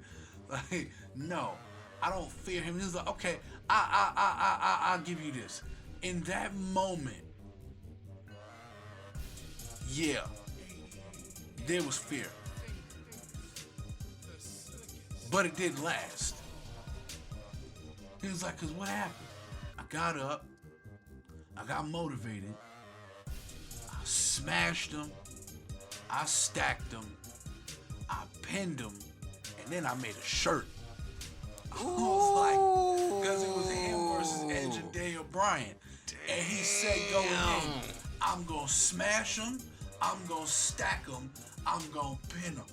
Like, no, I don't fear him. He's like, okay, I'll give you this. In that moment, yeah, there was fear. But it didn't last. He was like, cause what happened? I got up, I got motivated, I smashed him, I stacked him, I pinned him, and then I made a shirt. I was like, because it was him versus Edge and Daniel Bryan. And he said going in, I'm going to smash him, I'm going to stack him, I'm going to pin him.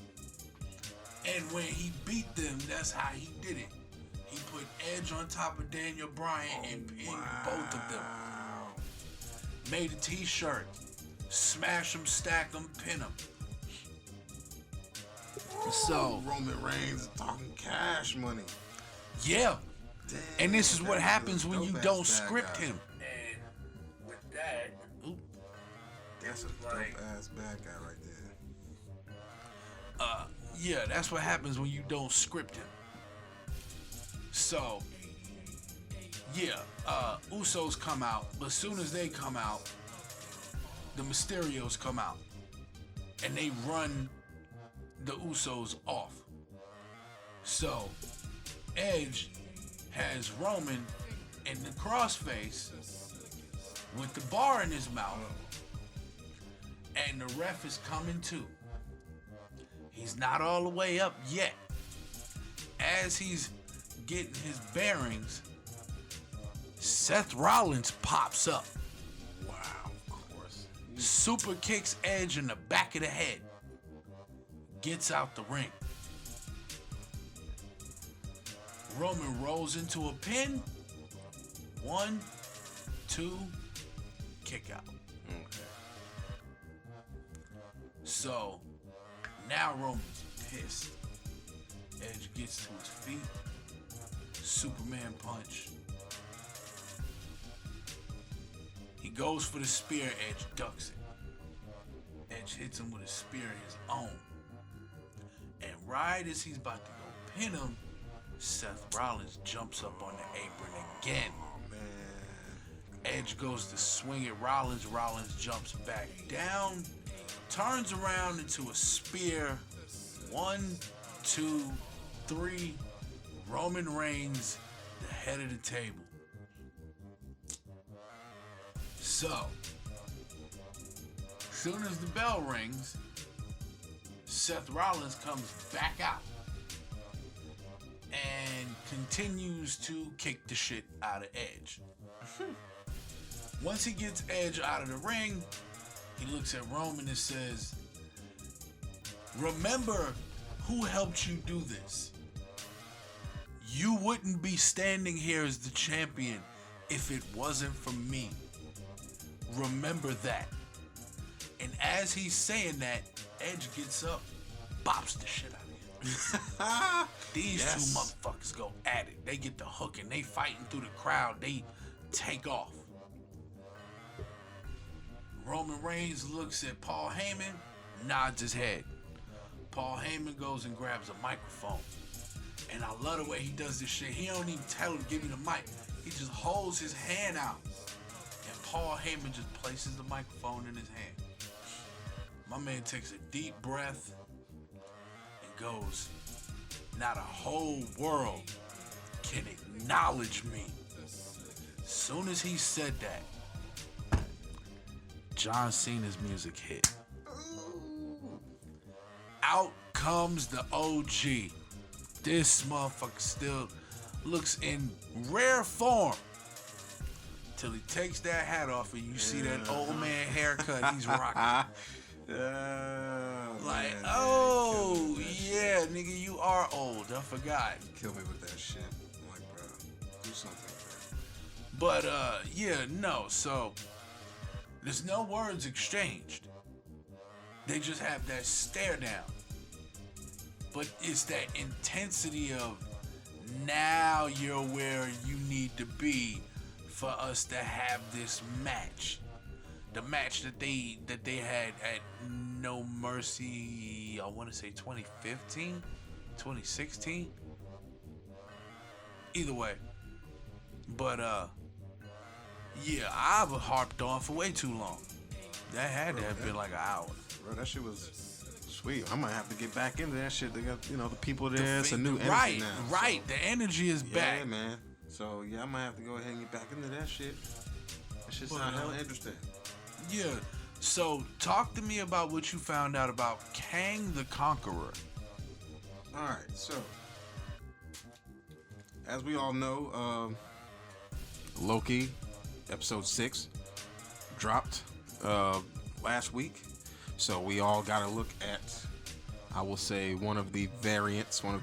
And when he beat them, that's how he did it. He put Edge on top of Daniel Bryan and pinned both of them. Made a t-shirt. Smash him, stack him, pin him. So Roman Reigns talking cash money. Yeah. Damn, and this is what happens when you don't bad script guy. him. And with that, That's a dope ass bad guy right there. yeah, that's what happens when you don't script him. So, yeah, Usos come out, but as soon as they come out, the Mysterios come out, and they run the Usos off. So, Edge has Roman in the crossface with the bar in his mouth, and the ref is coming too. He's not all the way up yet. As he's getting his bearings, Seth Rollins pops up. Wow, of course. Super kicks Edge in the back of the head. Gets out the ring. Roman rolls into a pin. 1, 2, kick out. Okay. So now Roman's pissed. Edge gets to his feet. Superman punch. He goes for the spear, Edge ducks it. Edge hits him with a spear of his own. And right as he's about to go pin him, Seth Rollins jumps up on the apron again. Edge goes to swing at Rollins. Rollins jumps back down, turns around into a spear. 1, 2, 3. Roman Reigns, the head of the table. So, soon as the bell rings, Seth Rollins comes back out and continues to kick the shit out of Edge. Once he gets Edge out of the ring, he looks at Roman and says, "Remember who helped you do this. You wouldn't be standing here as the champion if it wasn't for me. Remember that." And as he's saying that, Edge gets up, bops the shit out of him. These two motherfuckers go at it. They get the hook and they fighting through the crowd. They take off. Roman Reigns looks at Paul Heyman, nods his head. Paul Heyman goes and grabs a microphone. And I love the way he does this shit. He don't even tell him to give me the mic. He just holds his hand out. And Paul Heyman just places the microphone in his hand. My man takes a deep breath and goes, "Not a whole world can acknowledge me." As soon as he said that, John Cena's music hit. Out comes the OG. This motherfucker still looks in rare form till he takes that hat off and you see that old man haircut he's rocking. Like, oh yeah, nigga, you are old. I forgot. Kill me with that shit. I'm like, bro, do something. But yeah, no. So there's no words exchanged. They just have that stare down. But it's that intensity of now you're where you need to be for us to have this match. The match that they had at No Mercy, I want to say 2015, 2016. Either way. But yeah, I've harped on for way too long. That had to have been like an hour. Bro, that shit was sweet. I might have to get back into that shit. They got, the people there. It's a new energy now. Right. So. The energy is back. Yeah, man. So, yeah, I might have to go ahead and get back into that shit. That shit sounds hella interesting. Yeah. So, talk to me about what you found out about Kang the Conqueror. All right. So, as we all know, Loki, episode 6, dropped last week. So we all got to look at, I will say, one of the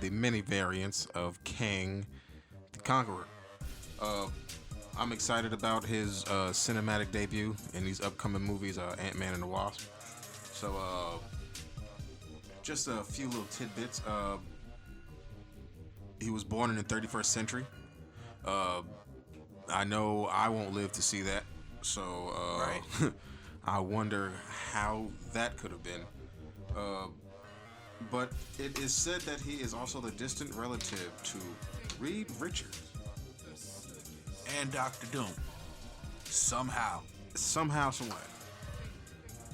many variants of Kang the Conqueror. I'm excited about his cinematic debut in these upcoming movies, Ant-Man and the Wasp. So, just a few little tidbits. He was born in the 31st century. I know I won't live to see that. So, right. I wonder how that could have been. But it is said that he is also the distant relative to Reed Richards. And Doctor Doom. Somehow, some way.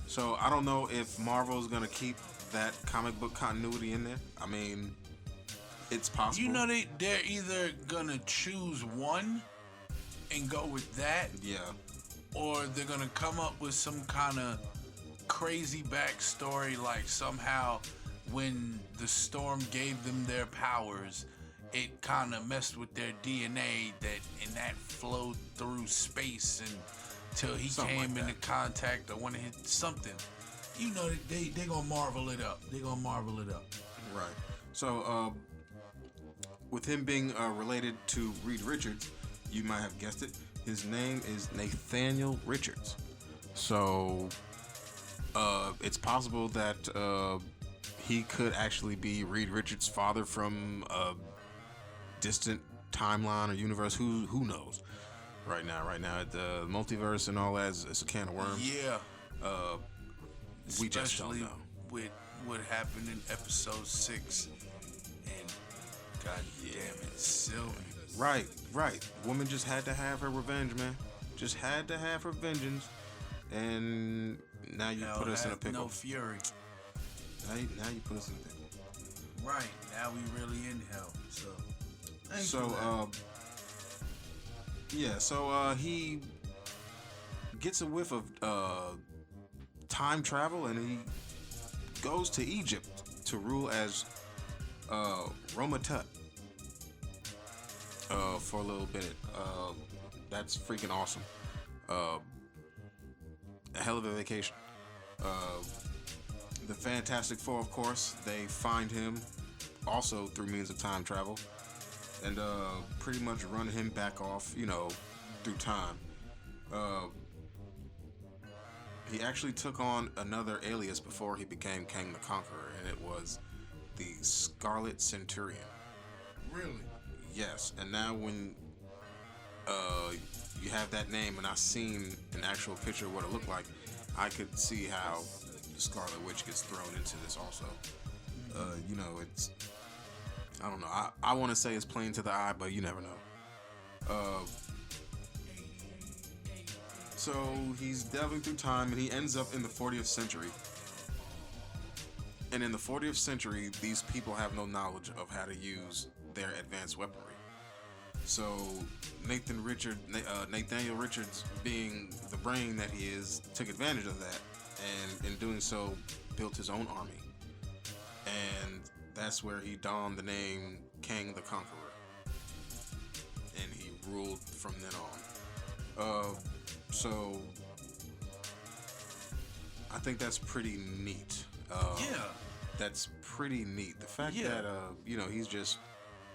So I don't know if Marvel's going to keep that comic book continuity in there. I mean, it's possible. You know, they're either going to choose one and go with that. Yeah. Or they're going to come up with some kind of crazy backstory, like somehow when the Storm gave them their powers, it kind of messed with their DNA and that flowed through space until he came into contact or when it hit something. You know, they gonna marvel it up. Right. So, with him being related to Reed Richards, you might have guessed it, his name is Nathaniel Richards. So, it's possible that he could actually be Reed Richards' father from a distant timeline or universe. Who knows? Right now, the multiverse and all that is a can of worms. Yeah. We just don't Especially know. with what happened in episode 6. And god damn it, Sylvie. Right. Woman just had to have her revenge, man. Just had to have her vengeance. And now you Hell put us in a has pickle. no fury. Now you put us in a pickle. Right, now we really in hell. So, thanks for that. So he gets a whiff of time travel, and he goes to Egypt to rule as Roma Tut for a little bit. That's freaking awesome. A hell of a vacation. The Fantastic Four, of course, they find him also through means of time travel, and pretty much run him back off, through time. He actually took on another alias before he became Kang the Conqueror, and it was the Scarlet Centurion. Really? Yes, and now when you have that name, and I seen an actual picture of what it looked like, I could see how the Scarlet Witch gets thrown into this also. It's, I don't know. I want to say it's plain to the eye, but you never know. So he's delving through time, and he ends up in the 40th century. And in the 40th century, these people have no knowledge of how to use their advanced weaponry. So Nathaniel Richards, being the brain that he is, took advantage of that, and in doing so, built his own army. And that's where he donned the name Kang the Conqueror, and he ruled from then on. So I think that's pretty neat. That's pretty neat. The fact that he's just,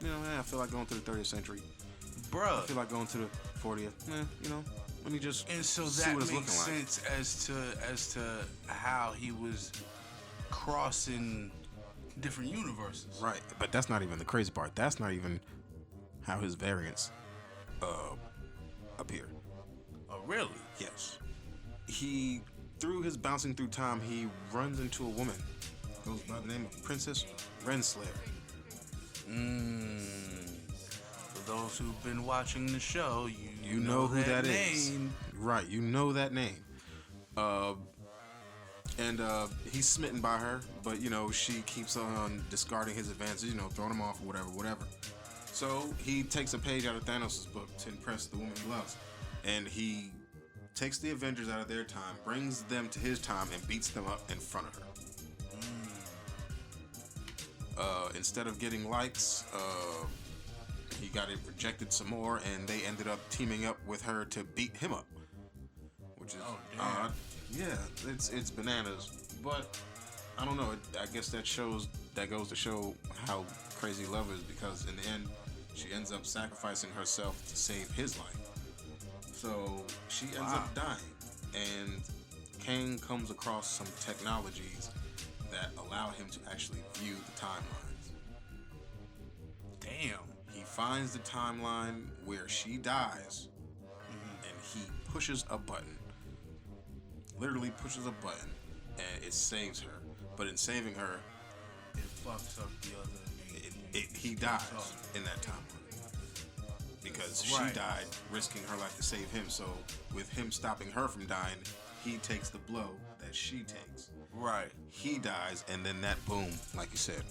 I feel like going to the 30th century. Bruh. I feel like going to the 40th. Let me just And so see that what it's makes looking like. sense as to how he was crossing different universes. Right, but that's not even the crazy part. That's not even how his variants appear. Oh, really? Yes. He, through his bouncing through time, he runs into a woman. Goes by the name of Princess Renslayer. For those who've been watching the show, You know who that is. name. Right, you know that name. And he's smitten by her, but she keeps on discarding his advances, throwing him off or whatever. So he takes a page out of Thanos' book to impress the woman he loves. And he takes the Avengers out of their time, brings them to his time, and beats them up in front of her. Instead of getting likes, he got it rejected some more, and they ended up teaming up with her to beat him up, which is odd. Yeah, it's bananas, but I don't know. I guess that goes to show how crazy love is, because in the end, she ends up sacrificing herself to save his life. So she ends up dying, and Kang comes across some technologies that allow him to actually view the timelines. Damn. He finds the timeline where she dies, and he pushes a button. Literally pushes a button, and it saves her. But in saving her, It fucks up the other. he dies in that timeline. Because she died risking her life to save him. So with him stopping her from dying, he takes the blow that she takes. Right. He dies, and then that boom, like you said,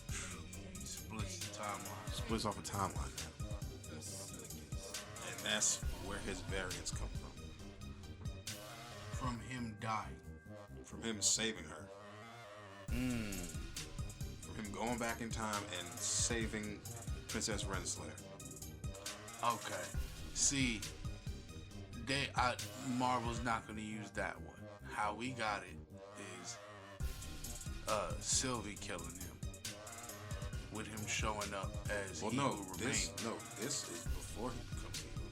Splits the timeline. splits off a timeline. And that's where his variants come from. From him dying. From him saving her. From him going back in time and saving Princess Renslayer. Okay. See, Marvel's not going to use that one. How we got it is Sylvie killing him, with him showing up as he will remain. This is before he becomes evil.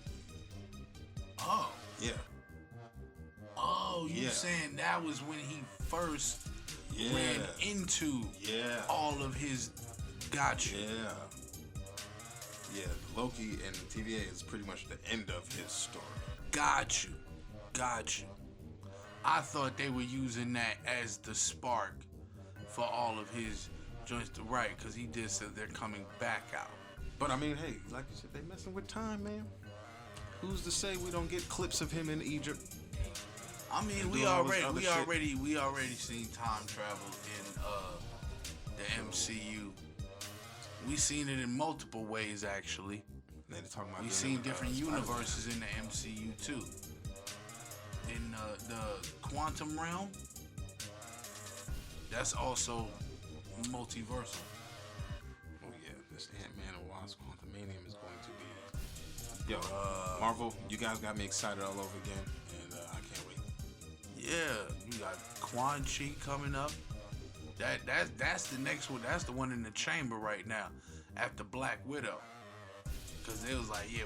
Oh. Yeah. Oh, you Yeah. saying that was when he first ran into all of his gotcha. Yeah, Loki and TVA is pretty much the end of his story. Got you. I thought they were using that as the spark for all of his joints to write, because he did say they're coming back out. But I mean, hey, like you said, they messing with time, man. Who's to say we don't get clips of him in Egypt? I mean, we already seen time travel in the MCU. We seen it in multiple ways, actually. We seen different universes in the MCU too. In the quantum realm, that's also multiversal. Oh yeah, this Ant-Man and Wasp Quantumanium is going to be. Yo, Marvel, you guys got me excited all over again, and I can't wait. Yeah, you got Quan Chi coming up. That's the next one. That's the one in the chamber right now, after Black Widow. Cause they was like, yeah,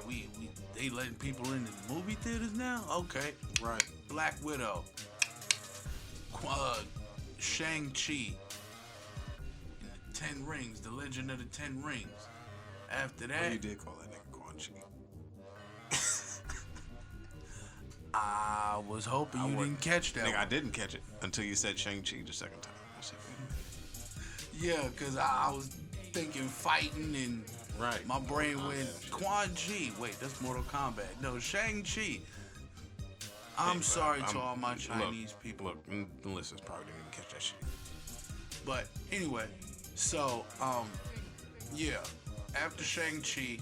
they letting people in the movie theaters now. Okay, right. Black Widow, Shang-Chi, and the 10 Rings, the Legend of the 10 Rings. After that, you did call that nigga Quan Chi. I was hoping you didn't catch that. Nigga, I didn't catch it until you said Shang-Chi the second time. I said, yeah, cause I was thinking fighting and. Right. My brain went Quan Chi. Wait, that's Mortal Kombat. No, Shang-Chi. I'm sorry to all my Chinese people. Look, the listeners probably didn't even catch that shit. But anyway, so yeah. After Shang-Chi,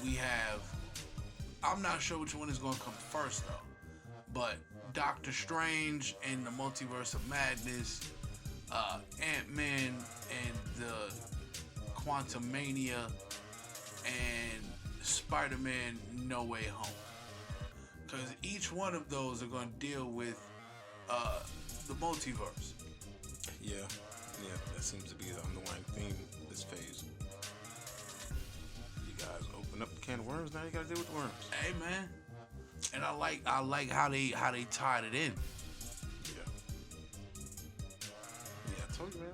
we have. I'm not sure which one is gonna come first though. But Doctor Strange and the Multiverse of Madness, Ant-Man and the Quantumania, and Spider-Man No Way Home. Because each one of those are going to deal with the multiverse. Yeah, that seems to be the underlying theme this phase. You guys open up the can of worms, now you got to deal with the worms. Hey man, and I like how they tied it in. Yeah, I told you, man.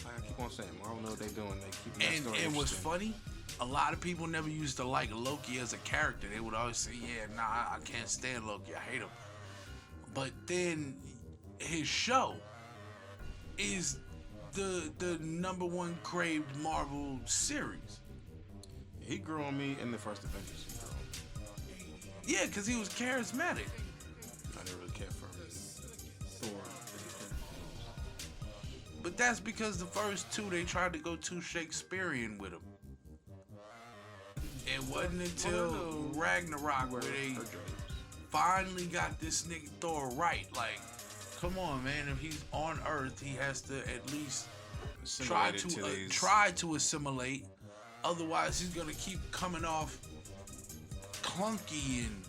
I keep on saying, Marvel know what they doing. They keep that story And what's funny, a lot of people never used to like Loki as a character. They would always say, yeah, nah, I can't stand Loki. I hate him. But then his show is the #1 craved Marvel series. He grew on me in the first Avengers. He grew on me. Yeah, because he was charismatic. I didn't really care for him. Thor. But that's because the first two, they tried to go too Shakespearean with him. It wasn't until Ragnarok where they finally got this nigga Thor right. Like, come on, man. If he's on Earth, he has to at least try to assimilate. Otherwise, he's gonna keep coming off clunky and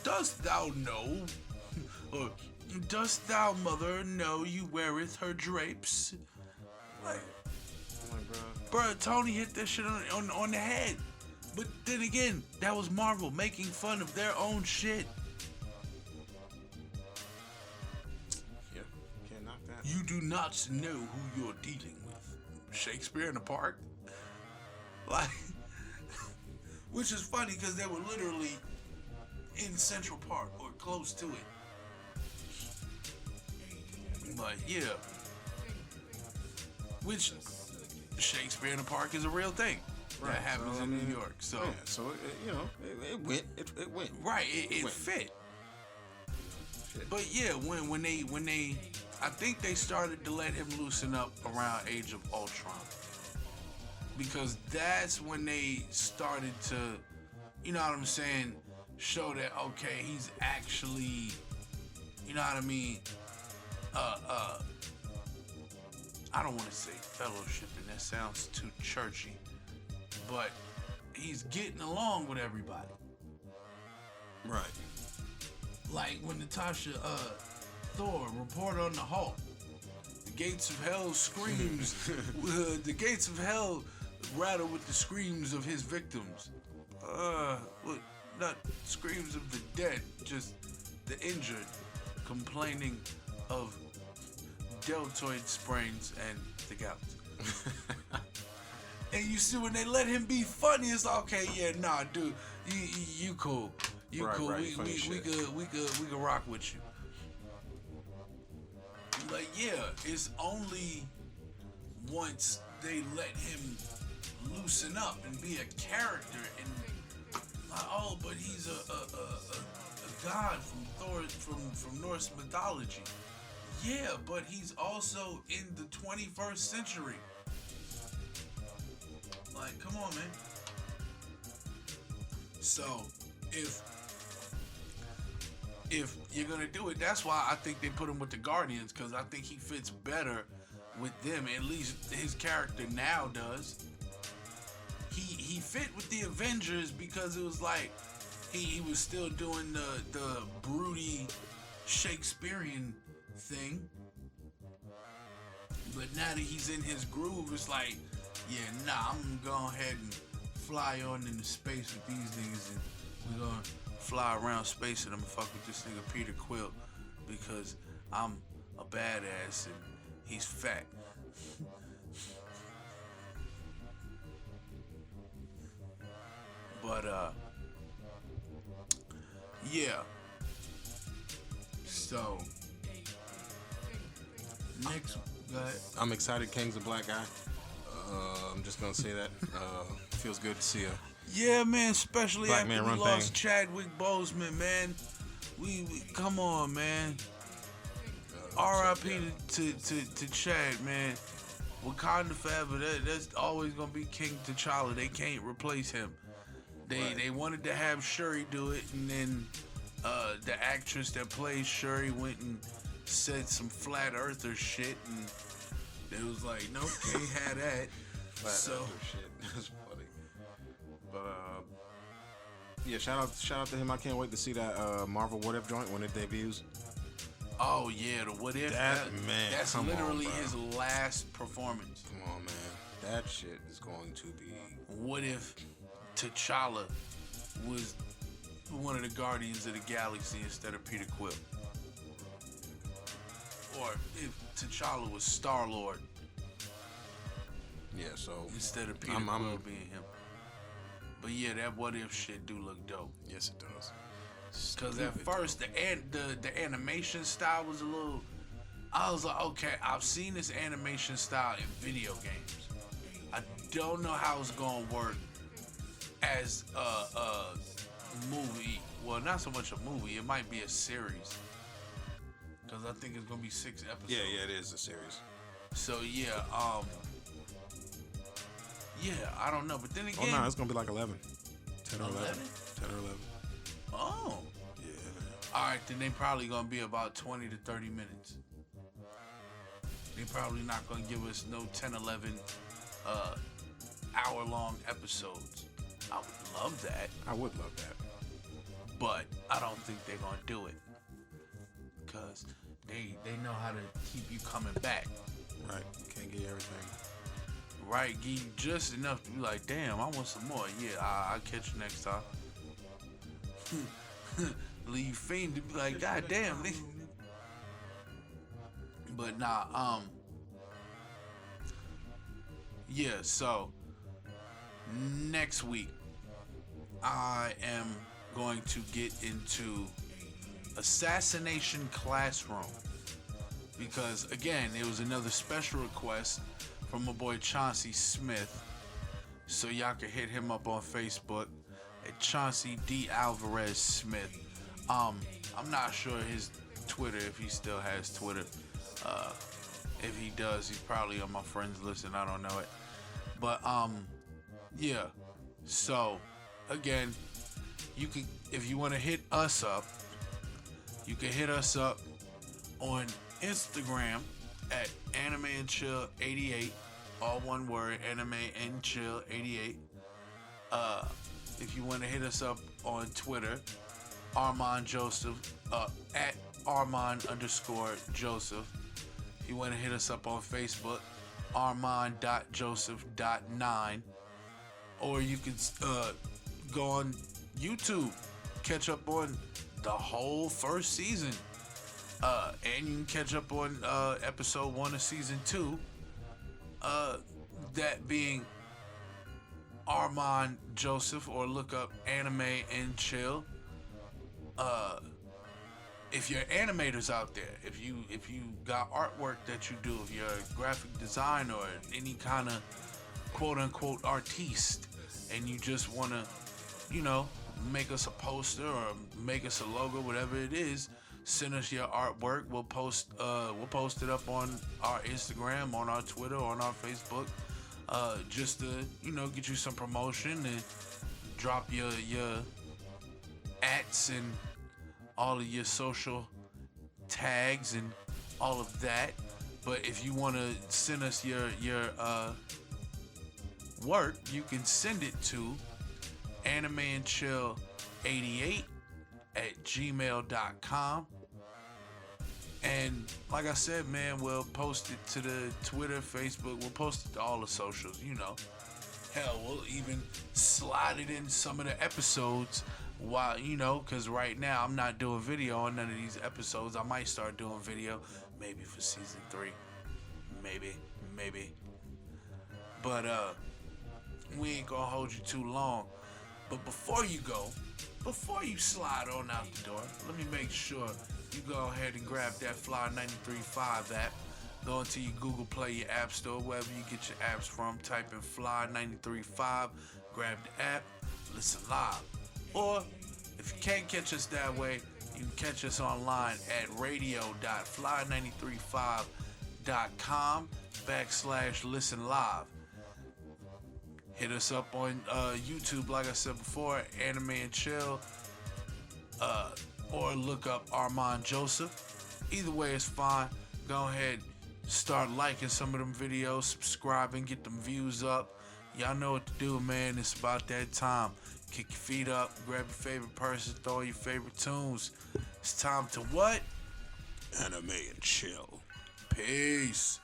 dost thou know, or dost thou, mother, know you weareth her drapes? Like, bruh, Tony hit that shit on the head. But then again, that was Marvel making fun of their own shit. Yeah, can't knock that. You do not know who you're dealing with. Shakespeare in the Park? Like, which is funny because they were literally in Central Park or close to it. But yeah, which Shakespeare in the Park is a real thing that happens in New York. So yeah, so it went. It went. Right, it fit. Shit. But yeah, when they, I think they started to let him loosen up around Age of Ultron, because that's when they started to, you know what I'm saying, show that okay, he's actually, you know what I mean. I don't want to say fellowshipping, that sounds too churchy, but he's getting along with everybody. Right. Like when Natasha Thor report on the Hulk, the gates of hell screams, the gates of hell rattle with the screams of his victims. Not screams of the dead, just the injured, complaining of deltoid sprains and the gout. And you see when they let him be funny, it's okay, yeah, nah, dude, you cool. You right, cool. right, We funny shit. could rock with you. Like, yeah, it's only once they let him loosen up and be a character and like, oh, but he's a god from Thor from Norse mythology. Yeah, but he's also in the 21st century. Like, come on, man. So, if you're gonna do it, that's why I think they put him with the Guardians, because I think he fits better with them. At least his character now does. He fit with the Avengers because it was like he was still doing the broody Shakespearean thing. But now that he's in his groove, it's like, yeah, nah, I'm gonna go ahead and fly on into space with these niggas, and we're gonna fly around space and I'm gonna fuck with this nigga Peter Quill because I'm a badass and he's fat. But yeah. So next, go ahead. I'm excited. King's a black guy. I'm just gonna say that. Feels good to see a Yeah, man, especially Black after man we run lost thing. Chadwick Boseman, man. We come on, man. R.I.P. to Chad, man. Wakanda forever. That's always gonna be King T'Challa. They can't replace him. They wanted to have Shuri do it, and then the actress that plays Shuri went and said some flat earther shit, and it was like, nope, can't have that. So shit. That's funny. But yeah, shout out to him. I can't wait to see that Marvel What If joint when it debuts. oh yeah, the What If. Man, That's come on, literally bro. his last performance. Come on, man. That shit is going to be. What if T'Challa was one of the Guardians of the Galaxy instead of Peter Quill? Or if T'Challa was Star-Lord Yeah, so instead of Peter I'm- Quill being him. But yeah, that What If shit do look dope. yes, it does. Because at first, the animation style was a little... I was like, okay, I've seen this animation style in video games. I don't know how it's going to work as a movie. Well, not so much a movie. It might be a series. Because I think it's going to be 6 episodes. Yeah, it is a series. So, yeah, yeah, I don't know. But then again... Oh, no, it's going to be like 11. 10 or 11. 11? 10 or 11. Oh. Yeah. All right, then they probably going to be about 20 to 30 minutes. They probably not going to give us no 10, 11 hour-long episodes. I would love that, I would love that. but I don't think they're going to do it. Because they know how to keep you coming back. Right. Can't get you everything. Right, give you just enough to be like, damn, I want some more. Yeah, I'll catch you next time. Leave Fiend to be like, god damn, nigga. But nah, yeah, so next week I am going to get into Assassination Classroom. Because again, it was another special request from my boy Chauncey Smith. So y'all can hit him up on Facebook at Chauncey D. Alvarez Smith. I'm not sure his Twitter, if he still has Twitter. If he does, he's probably on my friends list and I don't know it. But yeah. So again, you can, if you want to hit us up, you can hit us up on Instagram at Anime and Chill 88, all one word, Anime and Chill 88. If you want to hit us up on Twitter, Armand Joseph, at Armand_Joseph. If you want to hit us up on Facebook, Armand.Joseph.9. Or you can go on YouTube, catch up on the whole first season. And you can catch up on episode 1 of season 2. That being Armand Joseph, or look up Anime and Chill. if you're animators out there, if you got artwork that you do, if you're a graphic designer or any kind of quote unquote artiste, and you just want to, make us a poster or make us a logo, whatever it is, send us your artwork. We'll post it up on our Instagram, on our Twitter, on our Facebook, just to get you some promotion and drop your ats and all of your social tags and all of that. But if you want to send us your work, you can send it to animeandchill88@gmail.com. And like I said, man, we'll post it to the Twitter, Facebook. We'll post it to all the socials, Hell, we'll even slide it in some of the episodes while, because right now I'm not doing video on none of these episodes. I might start doing video maybe for season 3. Maybe. But we ain't gonna hold you too long. But before you slide on out the door, let me make sure you go ahead and grab that Fly 93.5 app. Go into your Google Play, your App Store, wherever you get your apps from. Type in Fly 93.5, grab the app, listen live. Or if you can't catch us that way, you can catch us online at radio.fly935.com/listen live. Hit us up on YouTube, like I said before, Anime and Chill, or look up Armand Joseph. Either way is fine. Go ahead, start liking some of them videos, subscribing, get them views up. Y'all know what to do, man. It's about that time. Kick your feet up, grab your favorite person, throw your favorite tunes. It's time to what? Anime and Chill. Peace.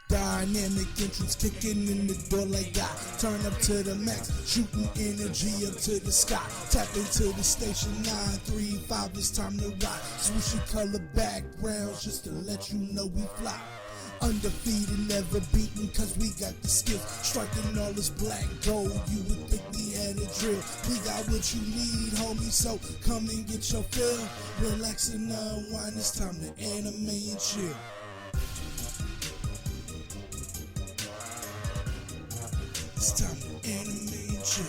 Dynamic entrance kicking in the door like God. Turn up to the max, shooting energy up to the sky. Tap into the station 935, it's time to ride. Swooshy color backgrounds just to let you know we fly. Undefeated, never beaten, cause we got the skill. Striking all this black gold, you would think we had a drill. We got what you need, homie, so come and get your fill. Relax and unwind, it's time to anime and chill. It's time to anime and chill.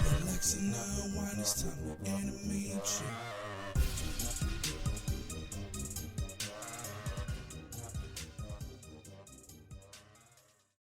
Relax and unwind, it's time to anime and chill.